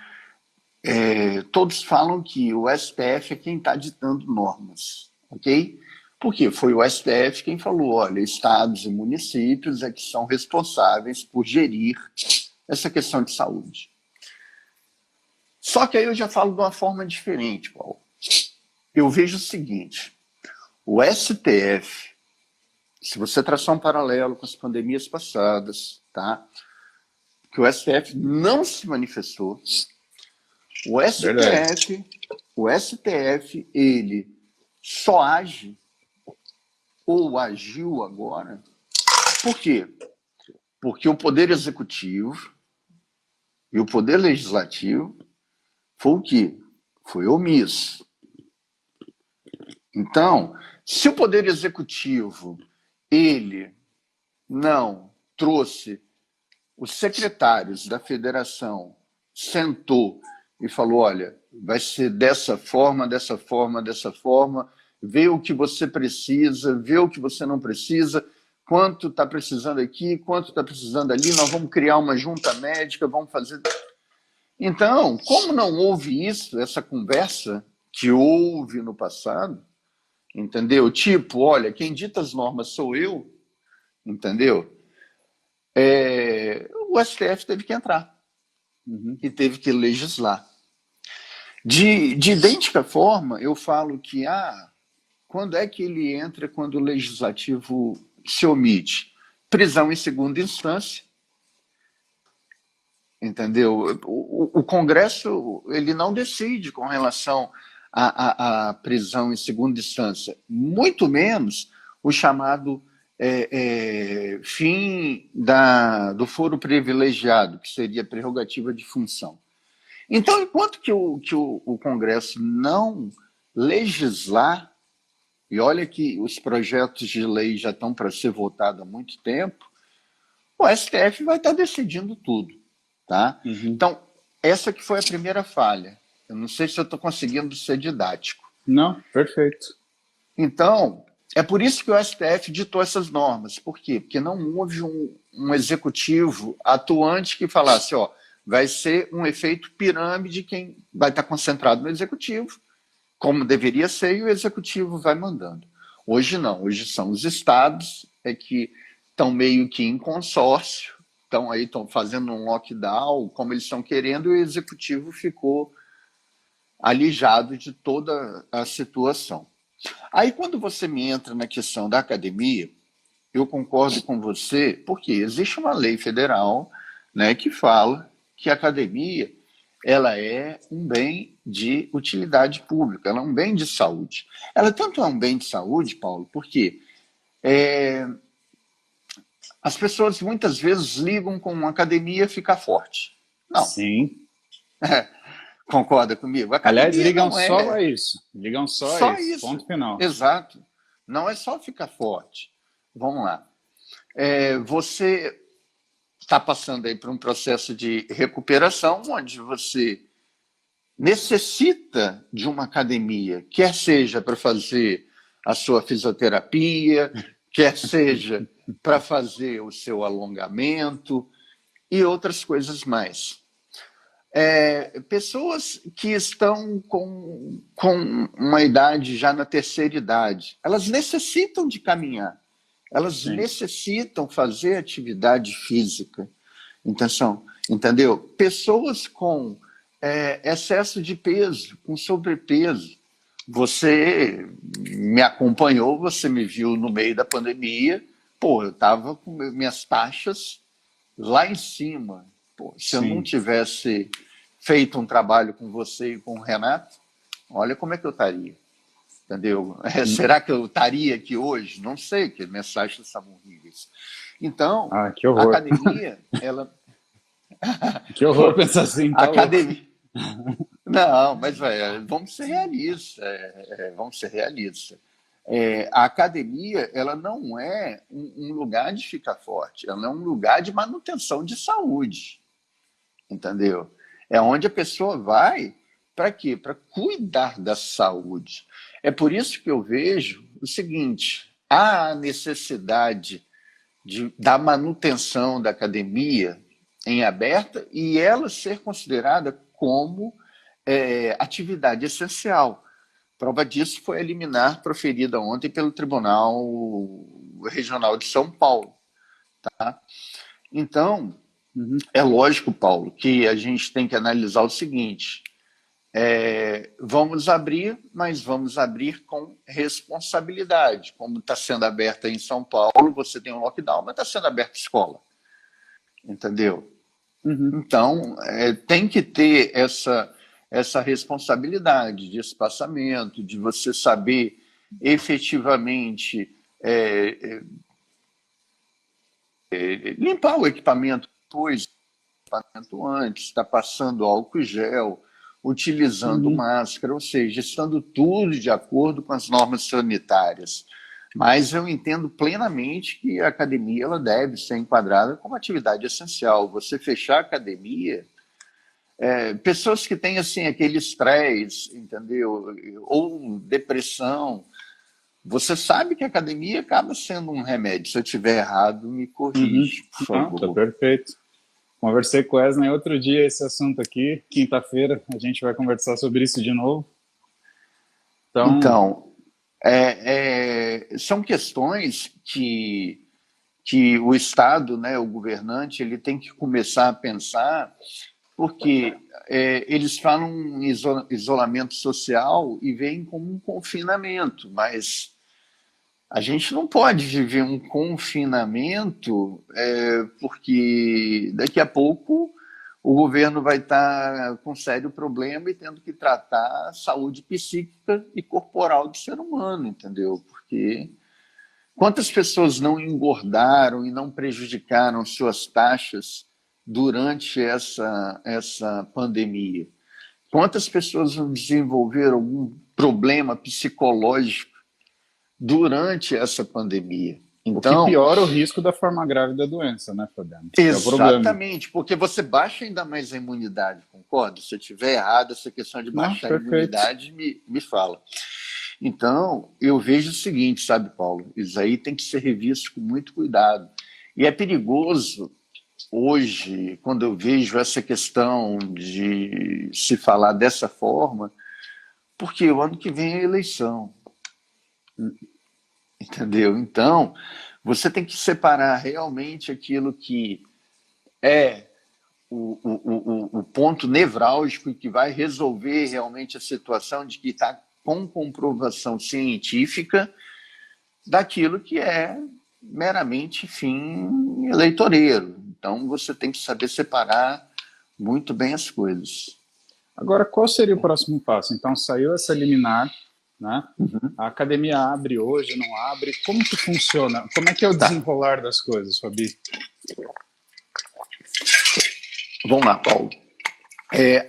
[SPEAKER 2] todos falam que o STF é quem está ditando normas, ok? Porque foi o STF quem falou, olha, estados e municípios é que são responsáveis por gerir essa questão de saúde. Só que aí eu já falo de uma forma diferente, Paulo. Eu vejo o seguinte, o STF, se você traçar um paralelo com as pandemias passadas, tá? Que o STF não se manifestou, o
[SPEAKER 1] Verdade.
[SPEAKER 2] STF, o STF, ele só age ou agiu agora. Por quê? Porque o Poder Executivo e o Poder Legislativo foi o quê? Foi omisso. Então, se o Poder Executivo ele não trouxe os secretários da federação, sentou e falou, olha, vai ser dessa forma, dessa forma, dessa forma, vê o que você precisa, vê o que você não precisa, quanto está precisando aqui, quanto está precisando ali, nós vamos criar uma junta médica, vamos fazer... Então, como não houve isso, essa conversa que houve no passado, entendeu? Tipo, olha, quem dita as normas sou eu, entendeu? O STF teve que entrar e teve que legislar. De idêntica forma, eu falo que quando é que ele entra quando o legislativo se omite? Prisão em segunda instância, entendeu? O Congresso ele não decide com relação à prisão em segunda instância, muito menos o chamado fim do foro privilegiado, que seria prerrogativa de função. Então, enquanto que o Congresso não legislar, e olha que os projetos de lei já estão para ser votados há muito tempo, o STF vai estar decidindo tudo. Tá? Então, essa que foi a primeira falha. Eu não sei se eu estou conseguindo ser didático.
[SPEAKER 1] Não, perfeito.
[SPEAKER 2] Então, é por isso que o STF ditou essas normas. Por quê? Porque não houve um executivo atuante que falasse, ó, vai ser um efeito pirâmide, quem vai estar concentrado no executivo, como deveria ser, e o executivo vai mandando. Hoje não, hoje são os estados que estão meio que em consórcio, estão fazendo um lockdown, como eles estão querendo, e o executivo ficou alijado de toda a situação. Aí, quando você me entra na questão da academia, eu concordo com você, porque existe uma lei federal, né, que fala que a academia ela é um bem de utilidade pública, ela é um bem de saúde. Ela tanto é um bem de saúde, Paulo, porque as pessoas muitas vezes ligam com uma academia ficar forte. Não.
[SPEAKER 1] Sim.
[SPEAKER 2] Concorda comigo? A
[SPEAKER 1] Aliás,
[SPEAKER 2] academia
[SPEAKER 1] ligam
[SPEAKER 2] não
[SPEAKER 1] só
[SPEAKER 2] é
[SPEAKER 1] a isso. Ligam só a
[SPEAKER 2] só
[SPEAKER 1] isso.
[SPEAKER 2] isso.
[SPEAKER 1] Ponto final.
[SPEAKER 2] Exato. Não é só ficar forte. Vamos lá. Você está passando aí por um processo de recuperação onde você necessita de uma academia, quer seja para fazer a sua fisioterapia, quer seja para fazer o seu alongamento e outras coisas mais. Pessoas que estão com uma idade já na terceira idade, elas necessitam de caminhar, elas
[SPEAKER 1] Sim.
[SPEAKER 2] necessitam fazer atividade física. Entendeu? Pessoas com excesso de peso, com sobrepeso. Você me acompanhou, você me viu no meio da pandemia, pô, eu estava com minhas taxas lá em cima. Pô, se eu não
[SPEAKER 1] Sim.
[SPEAKER 2] tivesse feito um trabalho com você e com o Renato, olha como é que eu estaria, entendeu? Será que eu estaria aqui hoje? Não sei, porque minhas taxas estavam horríveis. Então,
[SPEAKER 1] Ah, que
[SPEAKER 2] a
[SPEAKER 1] horror.
[SPEAKER 2] academia, ela...
[SPEAKER 1] Que horror
[SPEAKER 2] Pô,
[SPEAKER 1] pensar assim,
[SPEAKER 2] a
[SPEAKER 1] tá louco.
[SPEAKER 2] academia... Não, mas vamos ser realistas, vamos ser realistas. A academia, ela não é um lugar de ficar forte, ela é um lugar de manutenção de saúde, entendeu? É onde a pessoa vai para quê? Para cuidar da saúde. É por isso que eu vejo o seguinte: há a necessidade da manutenção da academia em aberta e ela ser considerada como atividade essencial. Prova disso foi a liminar proferida ontem pelo Tribunal Regional de São Paulo. Tá? Então,
[SPEAKER 1] Uhum.
[SPEAKER 2] é lógico, Paulo, que a gente tem que analisar o seguinte: vamos abrir, mas vamos abrir com responsabilidade. Como está sendo aberta em São Paulo, você tem um lockdown, mas está sendo aberta a escola, entendeu?
[SPEAKER 1] Uhum.
[SPEAKER 2] Então, tem que ter essa responsabilidade de espaçamento, de você saber efetivamente limpar o equipamento depois, equipamento antes, está passando álcool gel, utilizando
[SPEAKER 1] Uhum.
[SPEAKER 2] máscara, ou seja, estando tudo de acordo com as normas sanitárias. Mas eu entendo plenamente que a academia ela deve ser enquadrada como atividade essencial. Você fechar a academia, pessoas que têm assim aquele estresse, entendeu? Ou depressão, você sabe que a academia acaba sendo um remédio. Se eu estiver errado, me
[SPEAKER 1] Uhum.
[SPEAKER 2] corrige, por
[SPEAKER 1] Não, tá
[SPEAKER 2] favor.
[SPEAKER 1] perfeito. Conversei com o Wesley outro dia esse assunto aqui. Quinta-feira a gente vai conversar sobre isso de novo. Então,
[SPEAKER 2] Então, são questões que o Estado, né, o governante, ele tem que começar a pensar, porque eles falam em isolamento social e veem como um confinamento, mas a gente não pode viver um confinamento porque daqui a pouco o governo vai estar com sério problema e tendo que tratar a saúde psíquica e corporal do ser humano, entendeu? Porque quantas pessoas não engordaram e não prejudicaram suas taxas durante essa pandemia? Quantas pessoas não desenvolveram algum problema psicológico durante essa pandemia?
[SPEAKER 1] o que
[SPEAKER 2] Então,
[SPEAKER 1] piora o risco da forma grave da doença, né, Fabiano? Que é o problema.
[SPEAKER 2] exatamente, porque você baixa ainda mais a imunidade, concorda? Se eu estiver errado, essa questão de
[SPEAKER 1] Não,
[SPEAKER 2] baixar a
[SPEAKER 1] perfeito.
[SPEAKER 2] imunidade me fala. Então, eu vejo o seguinte, sabe, Paulo? Isso aí tem que ser revisto com muito cuidado. E é perigoso hoje, quando eu vejo essa questão de se falar dessa forma, porque o ano que vem é eleição, entendeu? Então, você tem que separar realmente aquilo que é o ponto nevrálgico e que vai resolver realmente a situação de que está com comprovação científica daquilo que é meramente fim eleitoreiro. Então, você tem que saber separar muito bem as coisas.
[SPEAKER 1] Agora, qual seria o próximo passo? Então, saiu essa liminar, né?
[SPEAKER 2] Uhum.
[SPEAKER 1] A academia abre hoje, não abre? Como que funciona? Como é que é o
[SPEAKER 2] Tá,
[SPEAKER 1] desenrolar das coisas, Fabi?
[SPEAKER 2] vamos lá, Paulo.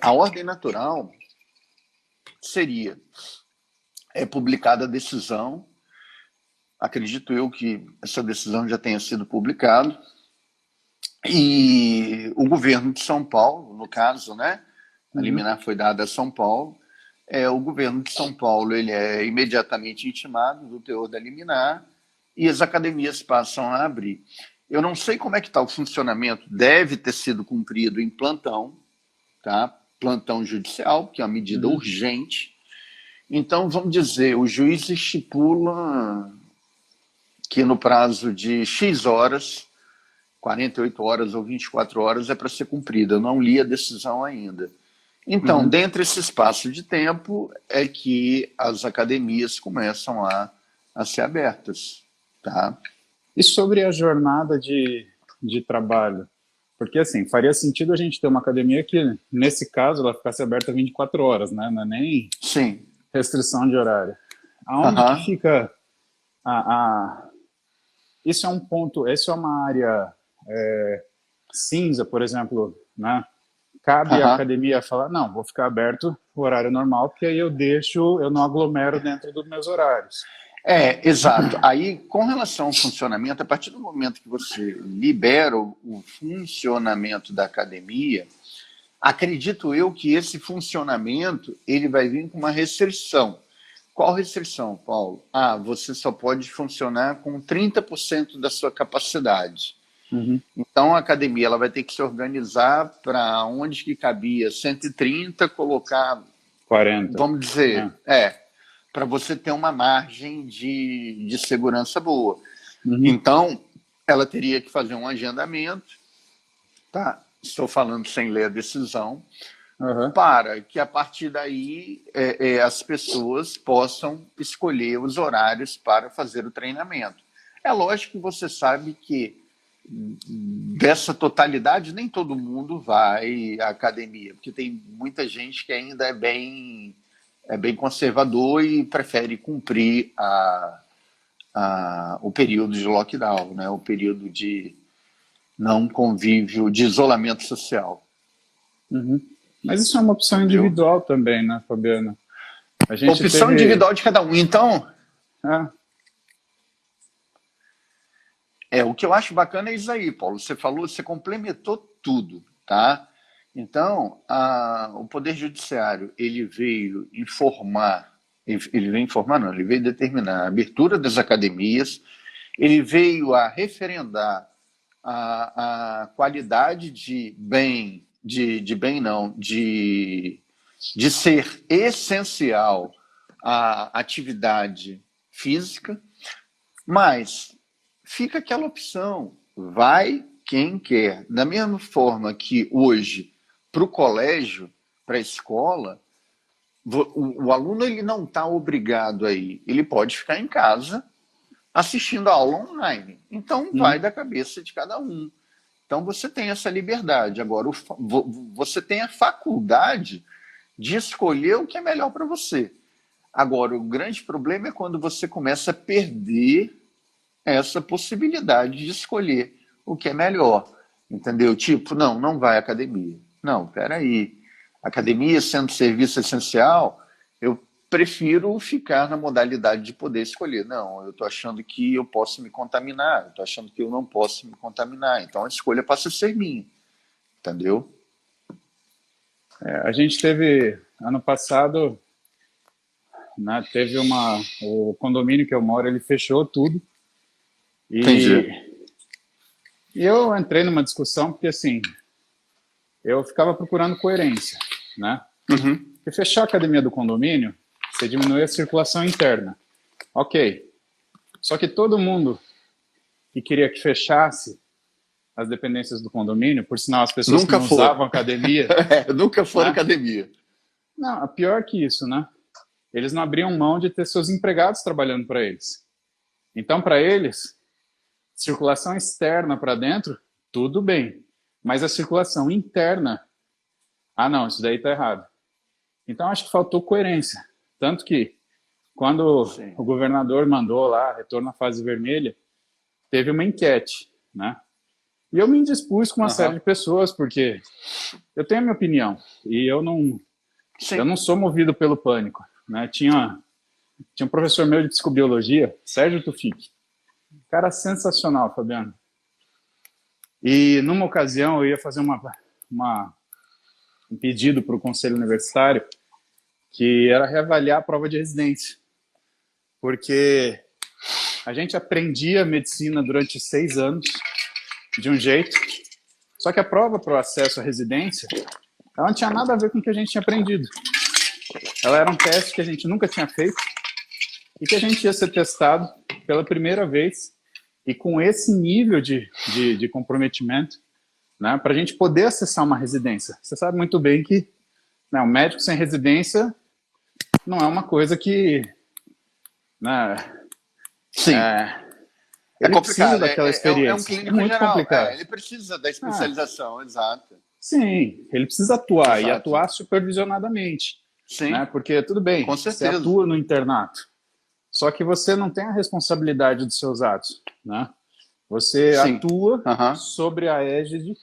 [SPEAKER 2] A ordem natural seria publicada a decisão, acredito eu que essa decisão já tenha sido publicada, e o governo de São Paulo, no caso, né, a
[SPEAKER 1] Uhum.
[SPEAKER 2] liminar foi dada a São Paulo, o governo de São Paulo ele é imediatamente intimado do teor da liminar e as academias passam a abrir. Eu não sei como é que está o funcionamento, deve ter sido cumprido em plantão, tá? Plantão judicial, que é uma medida
[SPEAKER 1] Uhum.
[SPEAKER 2] urgente. Então, vamos dizer, o juiz estipula que no prazo de X horas, 48 horas ou 24 horas, é para ser cumprida. Eu não li a decisão ainda. Então, dentro desse espaço de tempo é que as academias começam a ser abertas, tá?
[SPEAKER 1] E sobre a jornada de trabalho? Porque, assim, faria sentido a gente ter uma academia que, nesse caso, ela ficasse aberta 24 horas, né? Não é nem
[SPEAKER 2] Sim.
[SPEAKER 1] restrição de horário. Aonde que
[SPEAKER 2] Aham.
[SPEAKER 1] fica a... Isso é um ponto, isso é uma área cinza, por exemplo, né? Cabe à
[SPEAKER 2] Aham.
[SPEAKER 1] academia falar, não, vou ficar aberto o horário normal, porque aí eu não aglomero dentro dos meus horários.
[SPEAKER 2] Exato. Aí, com relação ao funcionamento, a partir do momento que você libera o funcionamento da academia, acredito eu que esse funcionamento ele vai vir com uma restrição. Qual restrição, Paulo? Você só pode funcionar com 30% da sua capacidade.
[SPEAKER 1] Uhum.
[SPEAKER 2] Então, a academia ela vai ter que se organizar para onde que cabia 130, colocar,
[SPEAKER 1] 40.
[SPEAKER 2] vamos dizer, para você ter uma margem de segurança boa.
[SPEAKER 1] Uhum.
[SPEAKER 2] Então, ela teria que fazer um agendamento, tá? Estou falando sem ler a decisão,
[SPEAKER 1] Uhum.
[SPEAKER 2] para que a partir daí as pessoas possam escolher os horários para fazer o treinamento. É lógico que você sabe que dessa totalidade nem todo mundo vai à academia, porque tem muita gente que ainda é bem conservador e prefere cumprir o período de lockdown, né? O período de não convívio, de isolamento social.
[SPEAKER 1] Uhum. Mas isso é uma opção individual também, né, Fabiana? A gente
[SPEAKER 2] Opção individual de cada um. Então, o que eu acho bacana é isso aí, Paulo. Você falou, você complementou tudo, tá? Então, o Poder Judiciário, ele veio informar, não, ele veio determinar a abertura das academias, ele veio a referendar a qualidade de ser essencial a atividade física, mas fica aquela opção, vai quem quer. Da mesma forma que hoje, para o colégio, para a escola, o aluno ele não está obrigado aí, ele pode ficar em casa assistindo a aula online. Então, vai da cabeça de cada um. Então, você tem essa liberdade. Agora, você tem a faculdade de escolher o que é melhor para você. Agora, o grande problema é quando você começa a perder essa possibilidade de escolher o que é melhor. Entendeu? Tipo, não vai à academia. Não, peraí. Academia sendo serviço essencial, eu prefiro ficar na modalidade de poder escolher. Não, eu estou achando que eu posso me contaminar, eu estou achando que eu não posso me contaminar. Então a escolha passa a ser minha. Entendeu?
[SPEAKER 1] A gente teve, ano passado, né, teve o condomínio que eu moro, ele fechou tudo.
[SPEAKER 2] Entendi.
[SPEAKER 1] E eu entrei numa discussão porque, assim, eu ficava procurando coerência, né?
[SPEAKER 2] Uhum.
[SPEAKER 1] Porque fechar a academia do condomínio, você diminui a circulação interna. Ok. Só que todo mundo que queria que fechasse as dependências do condomínio, por sinal, as pessoas
[SPEAKER 2] Nunca
[SPEAKER 1] que não usavam academia...
[SPEAKER 2] nunca foram
[SPEAKER 1] né?
[SPEAKER 2] academia.
[SPEAKER 1] Não, pior que isso, né? Eles não abriam mão de ter seus empregados trabalhando para eles. Então, para eles, circulação externa para dentro, tudo bem. Mas a circulação interna, não, isso daí tá errado. Então, acho que faltou coerência. Tanto que, quando o governador mandou lá, retorno à fase vermelha, teve uma enquete, né? E eu me indispus com uma série de pessoas, porque eu tenho a minha opinião, e eu não sou movido pelo pânico, né? Tinha um professor meu de psicobiologia, Sérgio Tufik, cara sensacional, Fabiano. E numa ocasião eu ia fazer um pedido para o conselho universitário, que era reavaliar a prova de residência, porque a gente aprendia medicina durante 6 anos de um jeito, só que a prova para o acesso à residência, ela não tinha nada a ver com o que a gente tinha aprendido. Ela era um teste que a gente nunca tinha feito e que a gente ia ser testado pela primeira vez e com esse nível de comprometimento, né, para a gente poder acessar uma residência. Você sabe muito bem que Não, médico sem residência não é uma coisa que, né,
[SPEAKER 2] Sim. É
[SPEAKER 1] ele precisa
[SPEAKER 2] complicado.
[SPEAKER 1] daquela
[SPEAKER 2] É um
[SPEAKER 1] experiência. É
[SPEAKER 2] clínico
[SPEAKER 1] muito
[SPEAKER 2] geral.
[SPEAKER 1] complicado.
[SPEAKER 2] Ele precisa da
[SPEAKER 1] Ah,
[SPEAKER 2] especialização, exato.
[SPEAKER 1] sim, ele precisa atuar e
[SPEAKER 2] Exato.
[SPEAKER 1] atuar supervisionadamente, né?
[SPEAKER 2] Sim,
[SPEAKER 1] Porque tudo bem,
[SPEAKER 2] com
[SPEAKER 1] você
[SPEAKER 2] certeza.
[SPEAKER 1] atua no internato, só que você não tem a responsabilidade dos seus atos, né? Você
[SPEAKER 2] Sim.
[SPEAKER 1] atua
[SPEAKER 2] Aham.
[SPEAKER 1] sobre a égide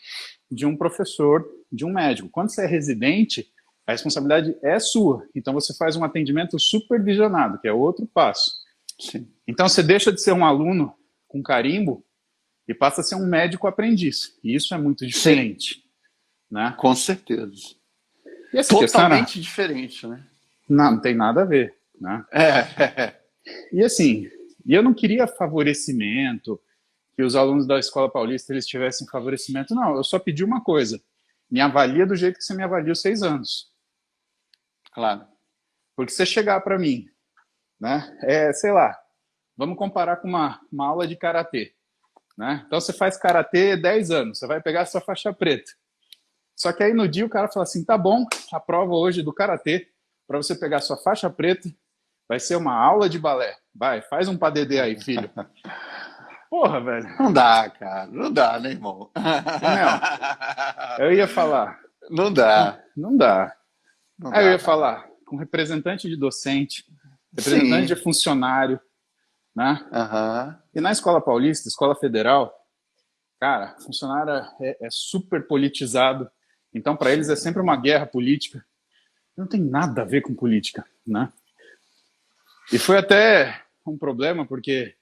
[SPEAKER 1] de um professor, de um médico. Quando você é residente, a responsabilidade é sua. Então você faz um atendimento supervisionado, que é outro passo.
[SPEAKER 2] Sim.
[SPEAKER 1] Então você deixa de ser um aluno com carimbo e passa a ser um médico aprendiz. E isso é muito diferente, né?
[SPEAKER 2] Com certeza.
[SPEAKER 1] E essa questão
[SPEAKER 2] Totalmente diferente, né?
[SPEAKER 1] não tem nada a ver, né?
[SPEAKER 2] É.
[SPEAKER 1] E assim, eu não queria favorecimento, que os alunos da Escola Paulista eles tivessem favorecimento, não. Eu só pedi uma coisa: me avalia do jeito que você me avalia os 6 anos.
[SPEAKER 2] Claro.
[SPEAKER 1] Porque se você chegar para mim, né? Sei lá, vamos comparar com uma aula de karatê, né? Então você faz karatê 10 anos, você vai pegar a sua faixa preta. Só que aí no dia o cara fala assim: tá bom, a prova hoje do karatê, para você pegar a sua faixa preta, vai ser uma aula de balé. Vai, faz um padedê aí, filho. Porra, velho.
[SPEAKER 2] Não dá, cara. Não dá, né, irmão?
[SPEAKER 1] E, meu, eu ia falar,
[SPEAKER 2] Não dá.
[SPEAKER 1] não dá.
[SPEAKER 2] Não
[SPEAKER 1] Aí eu
[SPEAKER 2] dá,
[SPEAKER 1] ia
[SPEAKER 2] não dá.
[SPEAKER 1] falar com representante de docente, representante de
[SPEAKER 2] Sim.
[SPEAKER 1] funcionário, né?
[SPEAKER 2] Aham.
[SPEAKER 1] E na Escola Paulista, Escola Federal, cara, funcionário é super politizado. Então, para eles é sempre uma guerra política. Não tem nada a ver com política, né? E foi até um problema, porque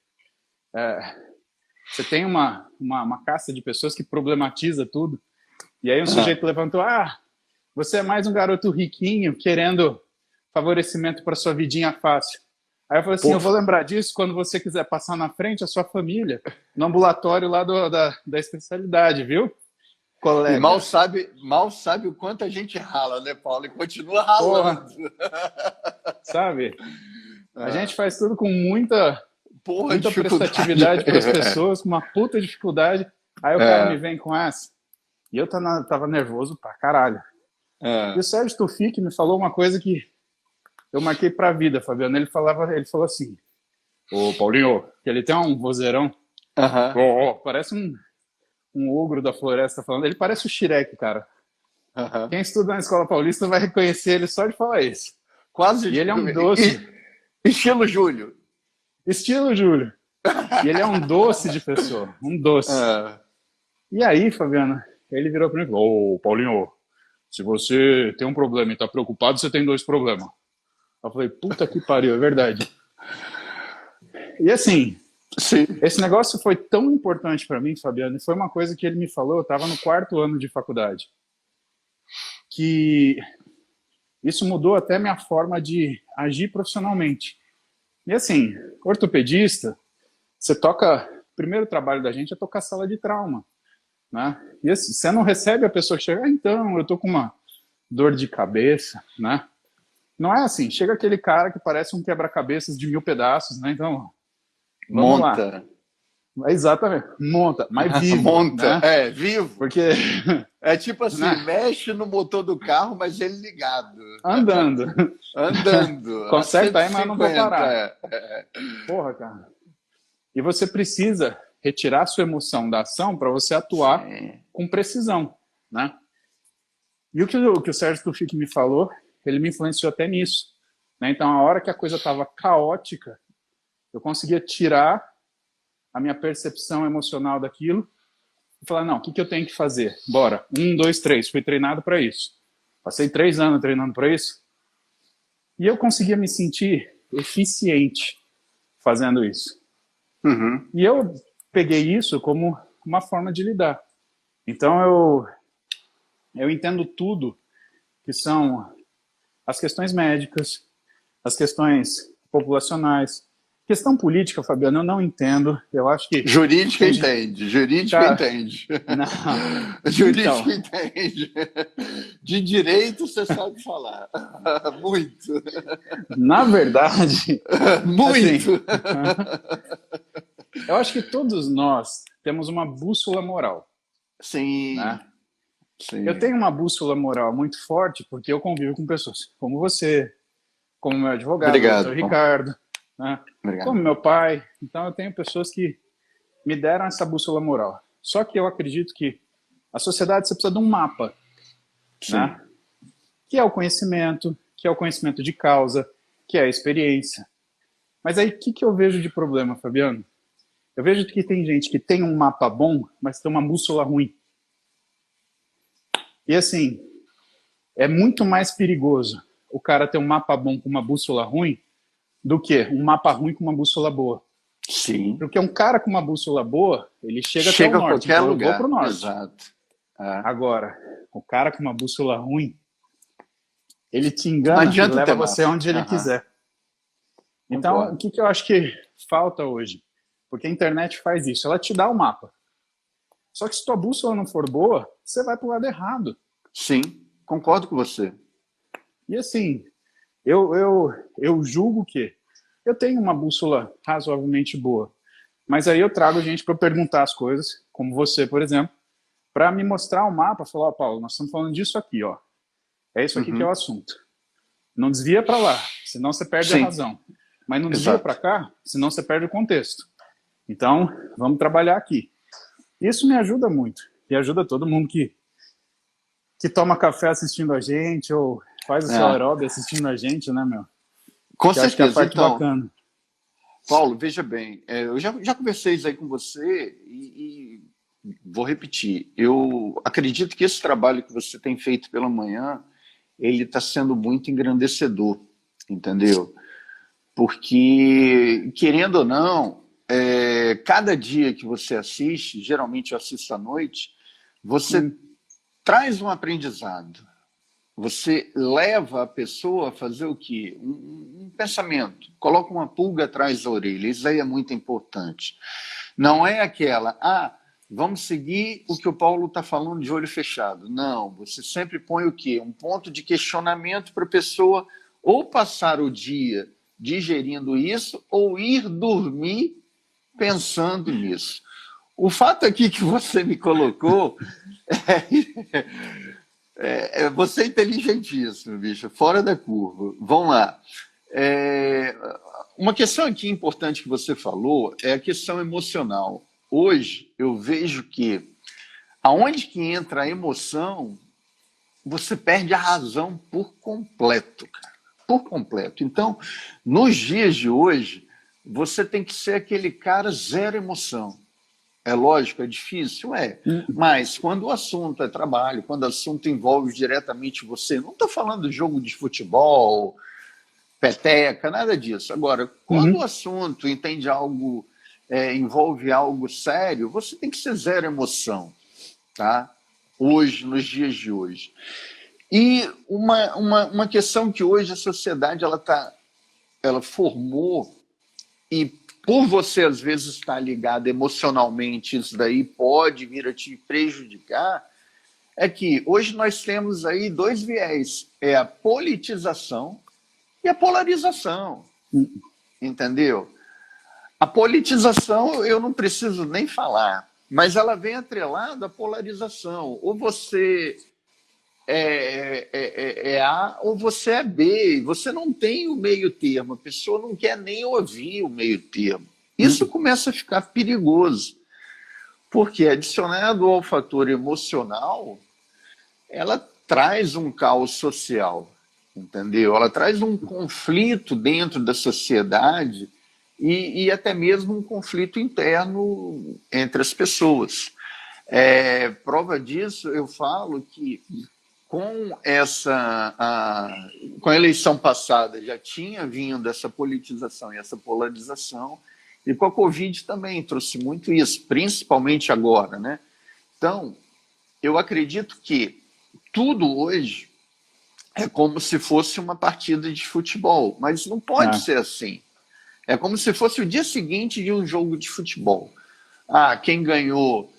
[SPEAKER 1] você tem uma casta de pessoas que problematiza tudo. E aí um sujeito levantou: você é mais um garoto riquinho querendo favorecimento para sua vidinha fácil. Aí eu falei assim:
[SPEAKER 2] Pô,
[SPEAKER 1] eu vou lembrar disso quando você quiser passar na frente a sua família, no ambulatório lá da especialidade, viu,
[SPEAKER 2] e
[SPEAKER 1] colega?
[SPEAKER 2] mal sabe o quanto a gente rala, né, Paulo? E continua
[SPEAKER 1] Porra,
[SPEAKER 2] ralando.
[SPEAKER 1] sabe? A gente faz tudo com muita,
[SPEAKER 2] Porra,
[SPEAKER 1] muita
[SPEAKER 2] dificuldade.
[SPEAKER 1] prestatividade para as pessoas, com uma puta dificuldade. Aí o cara me vem com essa. E eu tava nervoso pra caralho. E o Sérgio Tufik me falou uma coisa que eu marquei pra vida, Fabiano. Ele falou assim: ô Paulinho, que ele tem um vozeirão, parece um ogro da floresta falando. Ele parece o Shrek, cara. Quem estuda na Escola Paulista vai reconhecer ele só de falar isso.
[SPEAKER 2] Quase.
[SPEAKER 1] E ele é um doce.
[SPEAKER 2] Estilo Júlio.
[SPEAKER 1] Estilo Júlio. E ele é um doce de pessoa. Um doce. E aí, Fabiano, ele virou pra mim e falou: ô Paulinho, se você tem um problema e tá preocupado, você tem 2 problemas. Eu falei: puta que pariu, é verdade. E assim,
[SPEAKER 2] Sim.
[SPEAKER 1] esse negócio foi tão importante para mim, Fabiano, e foi uma coisa que ele me falou, eu estava no 4º ano de faculdade, que isso mudou até minha forma de agir profissionalmente. E assim, ortopedista, o primeiro trabalho da gente é tocar sala de trauma, né? E assim, você não recebe a pessoa que chega: então, eu tô com uma dor de cabeça, né? Não é assim, chega aquele cara que parece um quebra-cabeças de 1000 pedaços, né? Então, vamos
[SPEAKER 2] Monta.
[SPEAKER 1] lá. Exatamente, monta, mas vivo.
[SPEAKER 2] Monta,
[SPEAKER 1] né?
[SPEAKER 2] Vivo.
[SPEAKER 1] Porque.
[SPEAKER 2] É tipo assim,
[SPEAKER 1] né?
[SPEAKER 2] Mexe no motor do carro, mas ele ligado.
[SPEAKER 1] Andando.
[SPEAKER 2] Andando.
[SPEAKER 1] Conserta aí, mas não vou
[SPEAKER 2] 150,
[SPEAKER 1] parar. Porra, cara. E você precisa retirar a sua emoção da ação para você atuar com precisão, né? E o que o Sérgio Tufik me falou, ele me influenciou até nisso. Né? Então, a hora que a coisa estava caótica, eu conseguia tirar a minha percepção emocional daquilo e falar: não, o que eu tenho que fazer? Bora, 1, 2, 3, fui treinado para isso. Passei 3 anos treinando para isso. E eu conseguia me sentir eficiente fazendo isso.
[SPEAKER 2] Uhum.
[SPEAKER 1] E eu peguei isso como uma forma de lidar. Então eu entendo tudo que são as questões médicas, as questões populacionais. Questão política, Fabiano, eu não entendo. Eu acho que...
[SPEAKER 2] Jurídica entende. Jurídica entende.
[SPEAKER 1] Não.
[SPEAKER 2] Jurídica entende. De direito você sabe falar. Muito.
[SPEAKER 1] Na verdade...
[SPEAKER 2] Muito.
[SPEAKER 1] Eu acho que todos nós temos uma bússola moral.
[SPEAKER 2] Sim.
[SPEAKER 1] Né? Eu
[SPEAKER 2] Sim.
[SPEAKER 1] tenho uma bússola moral muito forte porque eu convivo com pessoas como você, como meu advogado, o
[SPEAKER 2] Obrigado,
[SPEAKER 1] doutor
[SPEAKER 2] Paulo.
[SPEAKER 1] Ricardo, né?
[SPEAKER 2] Obrigado.
[SPEAKER 1] Como meu pai. Então eu tenho pessoas que me deram essa bússola moral. Só que eu acredito que a sociedade você precisa de um mapa, né?
[SPEAKER 2] Sim.
[SPEAKER 1] Que é o conhecimento de causa, que é a experiência. Mas aí o que eu vejo de problema, Fabiano? Eu vejo que tem gente que tem um mapa bom, mas tem uma bússola ruim. E assim, é muito mais perigoso o cara ter um mapa bom com uma bússola ruim do que um mapa ruim com uma bússola boa.
[SPEAKER 2] Sim.
[SPEAKER 1] Porque um cara com uma bússola boa, ele chega até o
[SPEAKER 2] Chega a
[SPEAKER 1] norte,
[SPEAKER 2] qualquer
[SPEAKER 1] então eu vou para o
[SPEAKER 2] lugar.
[SPEAKER 1] norte.
[SPEAKER 2] Exato. É.
[SPEAKER 1] Agora, o cara com uma bússola ruim, ele te
[SPEAKER 2] Não
[SPEAKER 1] engana e
[SPEAKER 2] adianta ter
[SPEAKER 1] leva você
[SPEAKER 2] mapa.
[SPEAKER 1] onde ele
[SPEAKER 2] Aham.
[SPEAKER 1] quiser. Então, o
[SPEAKER 2] Concordo.
[SPEAKER 1] que eu acho que falta hoje? Porque a internet faz isso, ela te dá o mapa. Só que se tua bússola não for boa, você vai para o lado errado.
[SPEAKER 2] Sim, concordo com você.
[SPEAKER 1] E assim, eu julgo que eu tenho uma bússola razoavelmente boa, mas aí eu trago gente para perguntar as coisas, como você, por exemplo, para me mostrar o mapa, falar, ó, Paulo, nós estamos falando disso aqui, ó. É isso aqui que é o
[SPEAKER 2] Uhum.
[SPEAKER 1] assunto. Não desvia para lá, senão você perde a
[SPEAKER 2] Sim,
[SPEAKER 1] razão. Mas não desvia para
[SPEAKER 2] exato.
[SPEAKER 1] cá, senão você perde o contexto. Então, vamos trabalhar aqui. Isso me ajuda muito. E ajuda todo mundo que toma café assistindo a gente ou faz o seu
[SPEAKER 2] É,
[SPEAKER 1] aeróbio assistindo a gente, né, meu?
[SPEAKER 2] com
[SPEAKER 1] Que eu acho que é a
[SPEAKER 2] certeza.
[SPEAKER 1] parte
[SPEAKER 2] Então,
[SPEAKER 1] bacana.
[SPEAKER 2] Paulo, veja bem, eu já conversei isso aí com você e vou repetir. Eu acredito que esse trabalho que você tem feito pela manhã, ele está sendo muito engrandecedor, entendeu? Porque, querendo ou não, cada dia que você assiste, geralmente eu assisto à noite, você
[SPEAKER 1] Hum,
[SPEAKER 2] traz um aprendizado. Você leva a pessoa a fazer o quê? Um pensamento. Coloca uma pulga atrás da orelha. Isso aí é muito importante. Não é aquela, vamos seguir o que o Paulo está falando de olho fechado. Não, você sempre põe o quê? Um ponto de questionamento para a pessoa ou passar o dia digerindo isso ou ir dormir pensando nisso. O fato aqui que você me colocou você é inteligentíssimo, bicho, fora da curva. Vamos lá. É, uma questão aqui importante que você falou é a questão emocional. Hoje eu vejo que aonde que entra a emoção, você perde a razão por completo, cara. Por completo. Então, nos dias de hoje, você tem que ser aquele cara zero emoção. É lógico, é difícil, é.
[SPEAKER 1] hum,
[SPEAKER 2] Mas quando o assunto é trabalho, quando o assunto envolve diretamente você, não estou falando de jogo de futebol, peteca, nada disso. Agora, quando o
[SPEAKER 1] uhum.
[SPEAKER 2] assunto entende algo, envolve algo sério, você tem que ser zero emoção, tá? Hoje, nos dias de hoje. E uma questão que hoje a sociedade ela formou e por você, às vezes, estar ligado emocionalmente, isso daí pode vir a te prejudicar, é que hoje nós temos aí dois viés. É a politização e a polarização, entendeu? A politização eu não preciso nem falar, mas ela vem atrelada à polarização. Ou você é A ou você é B. Você não tem o meio termo. A pessoa não quer nem ouvir o meio termo. Isso começa a ficar perigoso, porque adicionado ao fator emocional, ela traz um caos social, entendeu? Ela traz um conflito dentro da sociedade e até mesmo um conflito interno entre as pessoas. Prova disso, eu falo que com a eleição passada já tinha vindo essa politização e essa polarização, e com a Covid também trouxe muito isso, principalmente agora, né? Então, eu acredito que tudo hoje é como se fosse uma partida de futebol, mas não pode
[SPEAKER 1] Ah,
[SPEAKER 2] ser assim. É como se fosse o dia seguinte de um jogo de futebol. Quem ganhou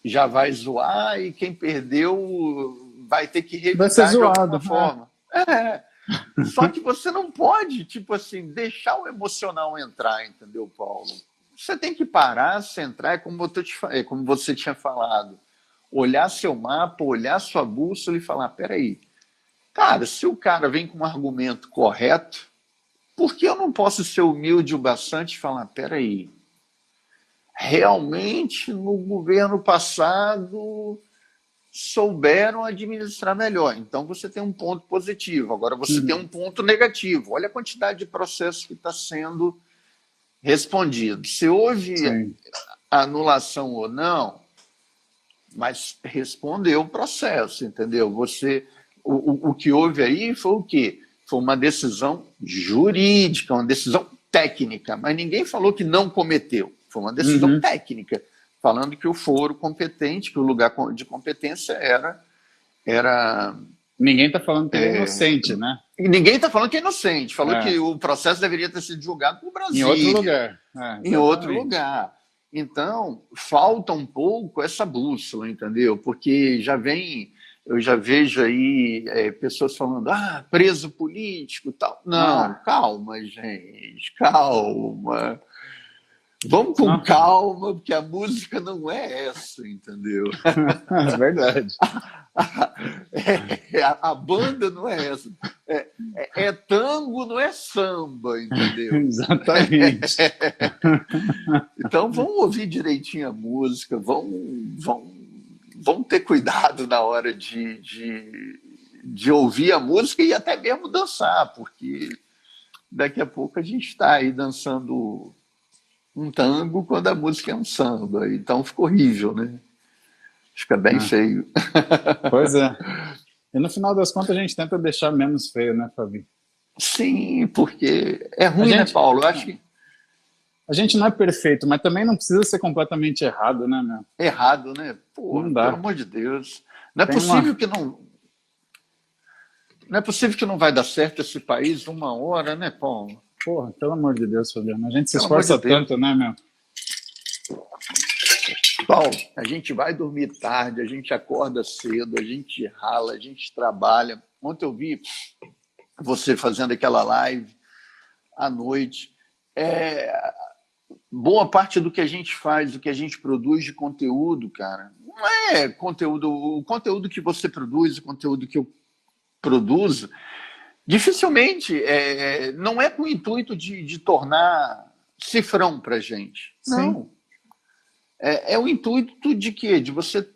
[SPEAKER 2] já vai zoar e quem perdeu vai ter que
[SPEAKER 1] vai ser
[SPEAKER 2] revidar de alguma
[SPEAKER 1] zoado.
[SPEAKER 2] forma. Só que você não pode, tipo assim, deixar o emocional entrar, entendeu, Paulo? Você tem que parar, centrar, como você tinha falado. olhar seu mapa, olhar sua bússola e falar, peraí, cara, se o cara vem com um argumento correto, por que eu não posso ser humilde o bastante e falar, peraí, realmente no governo passado souberam administrar melhor. Então você tem um ponto positivo. Agora você tem um ponto negativo. Olha a quantidade de processos que está sendo respondido. Se houve anulação ou não, mas respondeu o processo, entendeu? O que houve aí foi o quê? Foi uma decisão jurídica, uma decisão técnica, mas ninguém falou que não cometeu. Foi uma decisão técnica, falando que o foro competente, que o lugar de competência era...
[SPEAKER 3] Ninguém está falando que ele é inocente, né?
[SPEAKER 2] Ninguém está falando que é inocente. Falou que o processo deveria ter sido julgado no Brasil.
[SPEAKER 3] Em outro lugar.
[SPEAKER 2] Em outro lugar. Então, falta um pouco essa bússola, entendeu? Porque eu já vejo aí pessoas falando, preso político e tal. Não, calma, gente, calma. Vamos com calma, porque a música não é essa, entendeu?
[SPEAKER 3] É verdade.
[SPEAKER 2] A banda não é essa. É tango, não é samba, entendeu?
[SPEAKER 3] Exatamente.
[SPEAKER 2] Então, vamos ouvir direitinho a música, vamos ter cuidado na hora de ouvir a música e até mesmo dançar, porque daqui a pouco a gente está aí dançando um tango quando a música é um samba. Então fica horrível, né? Fica bem feio.
[SPEAKER 3] Pois é. E no final das contas a gente tenta deixar menos feio, né, Fabi?
[SPEAKER 2] Sim, porque é ruim, né, Paulo? Eu acho que...
[SPEAKER 3] A gente não é perfeito, mas também não precisa ser completamente errado, né, meu?
[SPEAKER 2] Errado, né? Pô,
[SPEAKER 3] não dá.
[SPEAKER 2] Pelo amor de Deus. Não é possível que não... Não é possível que não vai dar certo esse país uma hora, né, Paulo?
[SPEAKER 3] Porra, pelo amor de Deus, Fabiano. A gente se esforça tanto, né, meu?
[SPEAKER 2] Paulo, a gente vai dormir tarde, a gente acorda cedo, a gente rala, a gente trabalha. Ontem eu vi você fazendo aquela live à noite. Boa parte do que a gente faz, do que a gente produz de conteúdo, cara, não é conteúdo. O conteúdo que você produz, o conteúdo que eu produzo, dificilmente não é com o intuito de tornar cifrão para a gente. Não. É o intuito de quê? De você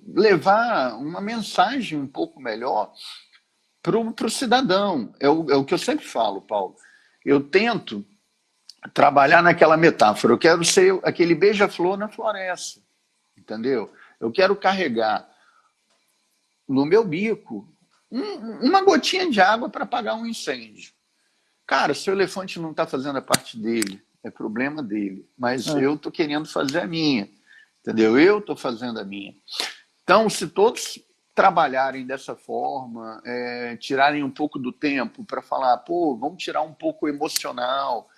[SPEAKER 2] levar uma mensagem um pouco melhor para o cidadão. É o que eu sempre falo, Paulo. Eu tento trabalhar naquela metáfora. Eu quero ser aquele beija-flor na floresta, entendeu? Eu quero carregar no meu bico uma gotinha de água para apagar um incêndio. Cara, se o elefante não está fazendo a parte dele, é problema dele. Mas eu estou querendo fazer a minha, entendeu? Eu estou fazendo a minha. Então, se todos trabalharem dessa forma, tirarem um pouco do tempo para falar, vamos tirar um pouco o emocional,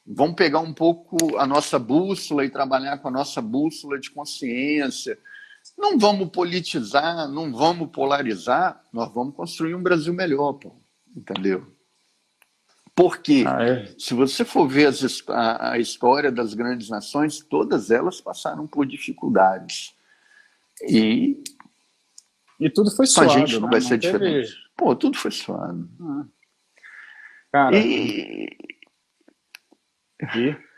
[SPEAKER 2] vamos pegar um pouco a nossa bússola e trabalhar com a nossa bússola de consciência. Não vamos politizar, não vamos polarizar, nós vamos construir um Brasil melhor, pô, entendeu? Porque, se você for ver a história das grandes nações, todas elas passaram por dificuldades. E
[SPEAKER 3] tudo foi suado,
[SPEAKER 2] a gente não vai ser
[SPEAKER 3] teve...
[SPEAKER 2] diferente. Tudo foi suado.
[SPEAKER 3] Cara,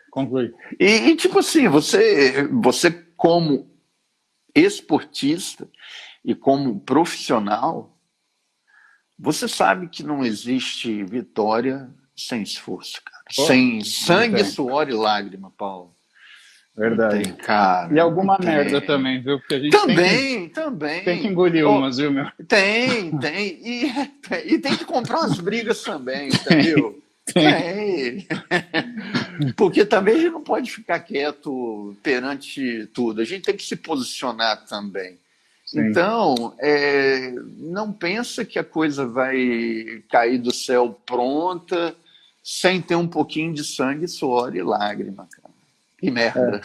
[SPEAKER 3] conclui.
[SPEAKER 2] E tipo assim, você como esportista e como profissional, você sabe que não existe vitória sem esforço, cara. Sem sangue, suor e lágrima, Paulo.
[SPEAKER 3] Verdade.
[SPEAKER 2] Tem, cara.
[SPEAKER 3] E alguma merda também, viu? Porque a gente
[SPEAKER 2] também.
[SPEAKER 3] Tem que engolir umas, viu, meu?
[SPEAKER 2] Tem. E tem que comprar umas brigas também, entendeu? Tem. Porque também a gente não pode ficar quieto perante tudo. A gente tem que se posicionar também. Sim. Então, não pensa que a coisa vai cair do céu pronta sem ter um pouquinho de sangue, suor e lágrima, cara. E merda.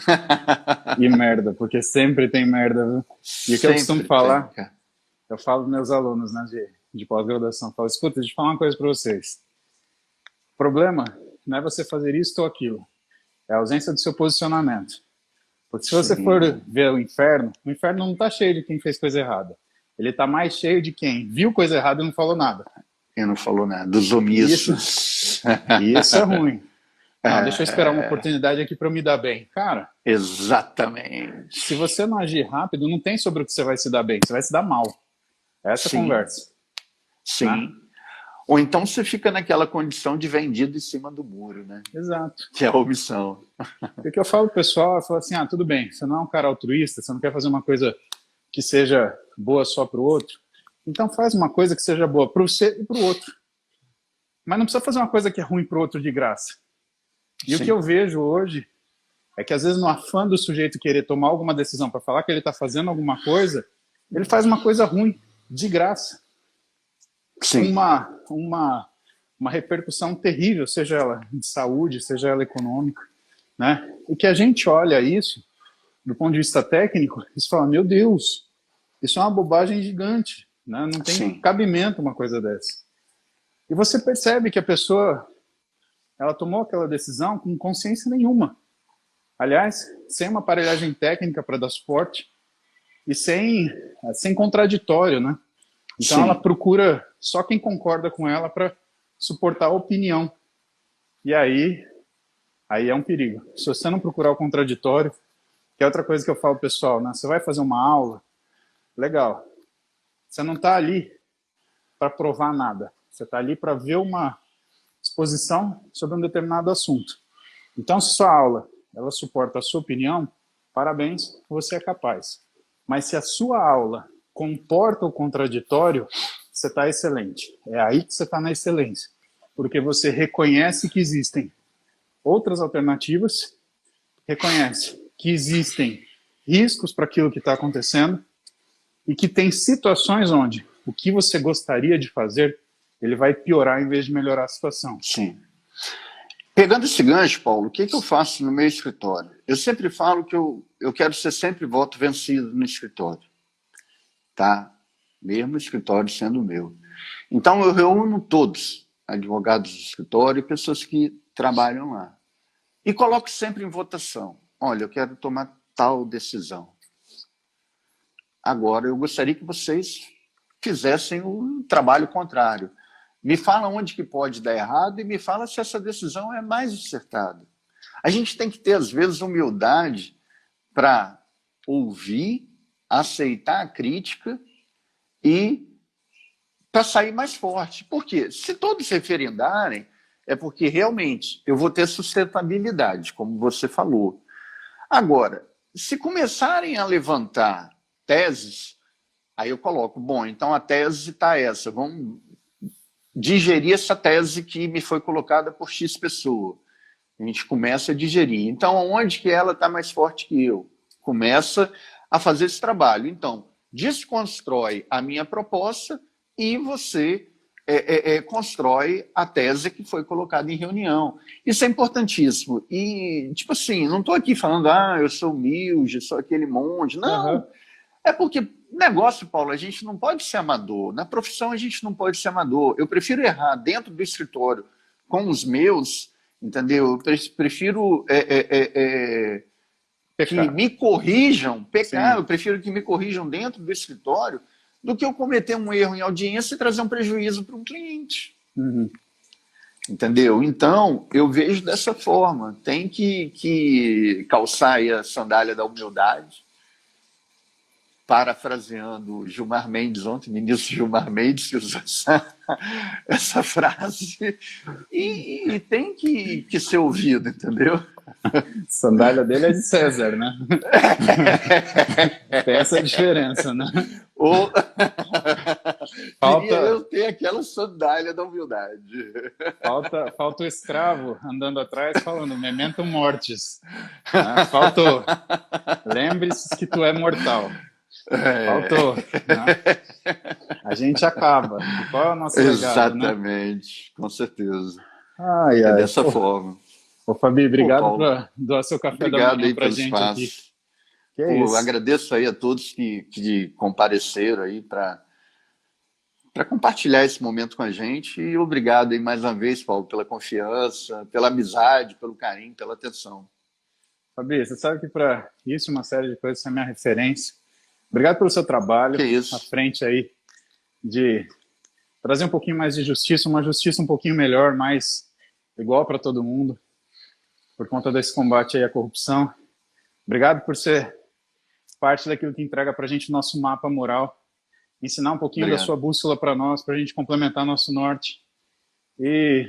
[SPEAKER 3] E merda, porque sempre tem merda, viu? E o que eu costumo falar, eu falo para meus alunos, né, de pós-graduação, eu falo, escuta, deixa eu falar uma coisa para vocês. O problema não é você fazer isso ou aquilo, é a ausência do seu posicionamento. Porque se você for ver o inferno não está cheio de quem fez coisa errada. Ele está mais cheio de quem viu coisa errada e não falou nada.
[SPEAKER 2] E não falou nada, dos omissos.
[SPEAKER 3] Isso é ruim. Não, deixa eu esperar uma oportunidade aqui para eu me dar bem. Cara,
[SPEAKER 2] exatamente.
[SPEAKER 3] Se você não agir rápido, não tem sobre o que você vai se dar bem, você vai se dar mal. Essa é a conversa.
[SPEAKER 2] Sim.
[SPEAKER 3] Né?
[SPEAKER 2] Ou então você fica naquela condição de vendido em cima do muro, né?
[SPEAKER 3] Exato.
[SPEAKER 2] Que é a omissão.
[SPEAKER 3] O que eu falo pro pessoal, eu falo assim, tudo bem, você não é um cara altruísta, você não quer fazer uma coisa que seja boa só pro outro, então faz uma coisa que seja boa pro você e pro outro. Mas não precisa fazer uma coisa que é ruim pro outro de graça. E o que eu vejo hoje é que às vezes no afã do sujeito querer tomar alguma decisão para falar que ele está fazendo alguma coisa, ele faz uma coisa ruim, de graça.
[SPEAKER 2] Sim.
[SPEAKER 3] Uma repercussão terrível, seja ela de saúde, seja ela econômica. Né? E que a gente olha isso, do ponto de vista técnico, e fala, meu Deus, isso é uma bobagem gigante. Né? Não tem cabimento uma coisa dessa. E você percebe que a pessoa ela tomou aquela decisão com consciência nenhuma. Aliás, sem uma aparelhagem técnica para dar suporte e sem contraditório, né? Então ela procura só quem concorda com ela para suportar a opinião. E aí é um perigo. Se você não procurar o contraditório, que é outra coisa que eu falo, pessoal, né? Você vai fazer uma aula, legal. Você não está ali para provar nada. Você está ali para ver uma exposição sobre um determinado assunto. Então, se sua aula ela suporta a sua opinião, parabéns, você é capaz. Mas se a sua aula comporta o contraditório, você está excelente. É aí que você está na excelência. Porque você reconhece que existem outras alternativas, reconhece que existem riscos para aquilo que está acontecendo e que tem situações onde o que você gostaria de fazer, ele vai piorar em vez de melhorar a situação.
[SPEAKER 2] Sim. Pegando esse gancho, Paulo, o que eu faço no meu escritório? Eu sempre falo que eu quero ser sempre voto vencido no escritório. Tá? Mesmo o escritório sendo meu. Então, eu reúno todos, advogados do escritório e pessoas que trabalham lá. E coloco sempre em votação. Olha, eu quero tomar tal decisão. Agora, eu gostaria que vocês fizessem o trabalho contrário. Me fala onde que pode dar errado e me fala se essa decisão é mais acertada. A gente tem que ter, às vezes, humildade para ouvir, aceitar a crítica e para sair mais forte. Por quê? Se todos referendarem, é porque realmente eu vou ter sustentabilidade, como você falou. Agora, se começarem a levantar teses, aí eu coloco, bom, então a tese está essa, vamos digerir essa tese que me foi colocada por X pessoa. A gente começa a digerir. Então, onde que ela está mais forte que eu? Começa a fazer esse trabalho. Então, desconstrói a minha proposta e você constrói a tese que foi colocada em reunião. Isso é importantíssimo. E, tipo assim, não estou aqui falando, eu sou humilde, sou aquele monge. Não. Uhum. É porque negócio, Paulo, a gente não pode ser amador. Na profissão, a gente não pode ser amador. Eu prefiro errar dentro do escritório com os meus, entendeu? Eu prefiro que me corrijam, pecar. Sim. Eu prefiro que me corrijam dentro do escritório do que eu cometer um erro em audiência e trazer um prejuízo para um cliente.
[SPEAKER 3] Uhum.
[SPEAKER 2] Entendeu? Então, eu vejo dessa forma. Tem que calçar aí a sandália da humildade, parafraseando Gilmar Mendes ontem, o ministro Gilmar Mendes que usou essa frase, e tem que ser ouvido, entendeu?
[SPEAKER 3] Sandália dele é de César, né? Tem essa diferença, né?
[SPEAKER 2] Ou queria eu ter aquela sandália da humildade.
[SPEAKER 3] Falta o escravo andando atrás falando memento mortis. Né? Faltou. Lembre-se que tu é mortal. Faltou. Né? A gente acaba. Qual é o nosso legado?
[SPEAKER 2] Exatamente, né? Com certeza.
[SPEAKER 3] É
[SPEAKER 2] dessa forma.
[SPEAKER 3] Ô, Fabi, obrigado por doar seu café da manhã pra gente
[SPEAKER 2] espaço.
[SPEAKER 3] Aqui. Que é isso?
[SPEAKER 2] Agradeço aí a todos que compareceram aí para compartilhar esse momento com a gente e obrigado aí mais uma vez, Paulo, pela confiança, pela amizade, pelo carinho, pela atenção.
[SPEAKER 3] Fabi, você sabe que para isso, uma série de coisas, você é minha referência. Obrigado pelo seu trabalho
[SPEAKER 2] Que isso.
[SPEAKER 3] à frente aí de trazer um pouquinho mais de justiça, uma justiça um pouquinho melhor, mais igual para todo mundo, por conta desse combate aí à corrupção. Obrigado por ser parte daquilo que entrega para a gente o nosso mapa moral, ensinar um pouquinho da sua bússola para nós, para a gente complementar nosso norte. E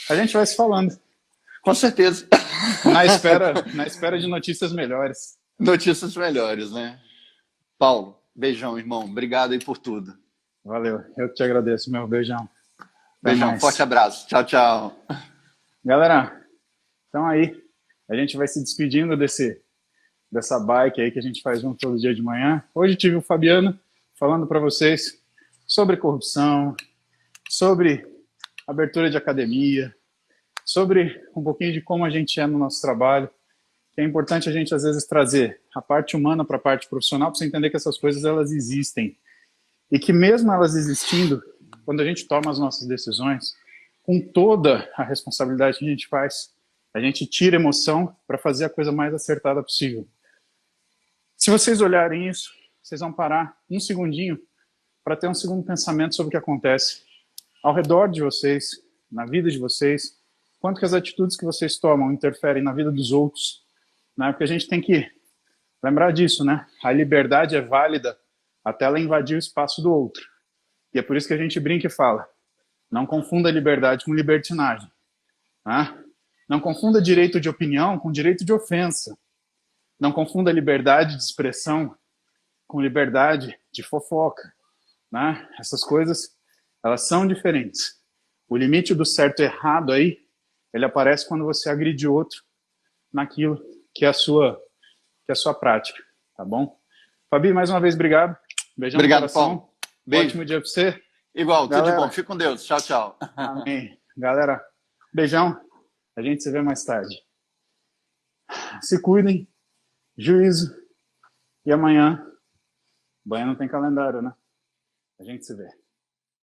[SPEAKER 3] a gente vai se falando.
[SPEAKER 2] Com certeza.
[SPEAKER 3] Na espera de notícias melhores.
[SPEAKER 2] Notícias melhores, né? Paulo, beijão, irmão. Obrigado aí por tudo.
[SPEAKER 3] Valeu. Eu que te agradeço, meu beijão.
[SPEAKER 2] Beijão, forte abraço. Tchau, tchau.
[SPEAKER 3] Galera, então aí, a gente vai se despedindo dessa bike aí que a gente faz junto todo dia de manhã. Hoje tive o Fabiano falando para vocês sobre corrupção, sobre abertura de academia, sobre um pouquinho de como a gente é no nosso trabalho, que é importante a gente às vezes trazer a parte humana para a parte profissional, para você entender que essas coisas elas existem. E que mesmo elas existindo, quando a gente toma as nossas decisões, com toda a responsabilidade que a gente faz, a gente tira emoção para fazer a coisa mais acertada possível. Se vocês olharem isso, vocês vão parar um segundinho para ter um segundo pensamento sobre o que acontece ao redor de vocês, na vida de vocês, quanto que as atitudes que vocês tomam interferem na vida dos outros, né? Porque a gente tem que lembrar disso, né? A liberdade é válida até ela invadir o espaço do outro. E é por isso que a gente brinca e fala, não confunda liberdade com libertinagem. Né? Não confunda direito de opinião com direito de ofensa. Não confunda liberdade de expressão com liberdade de fofoca. Né? Essas coisas, elas são diferentes. O limite do certo e errado aí, ele aparece quando você agride outro naquilo que é a sua prática, tá bom? Fabi, mais uma vez, obrigado. Beijão no coração.
[SPEAKER 2] Paulo. Beijo.
[SPEAKER 3] Ótimo dia para você.
[SPEAKER 2] Igual,
[SPEAKER 3] galera,
[SPEAKER 2] tudo de bom. Fique com Deus. Tchau, tchau.
[SPEAKER 3] Amém. Galera, beijão. A gente se vê mais tarde. Se cuidem. Juízo. E amanhã não tem calendário, né? A gente se vê.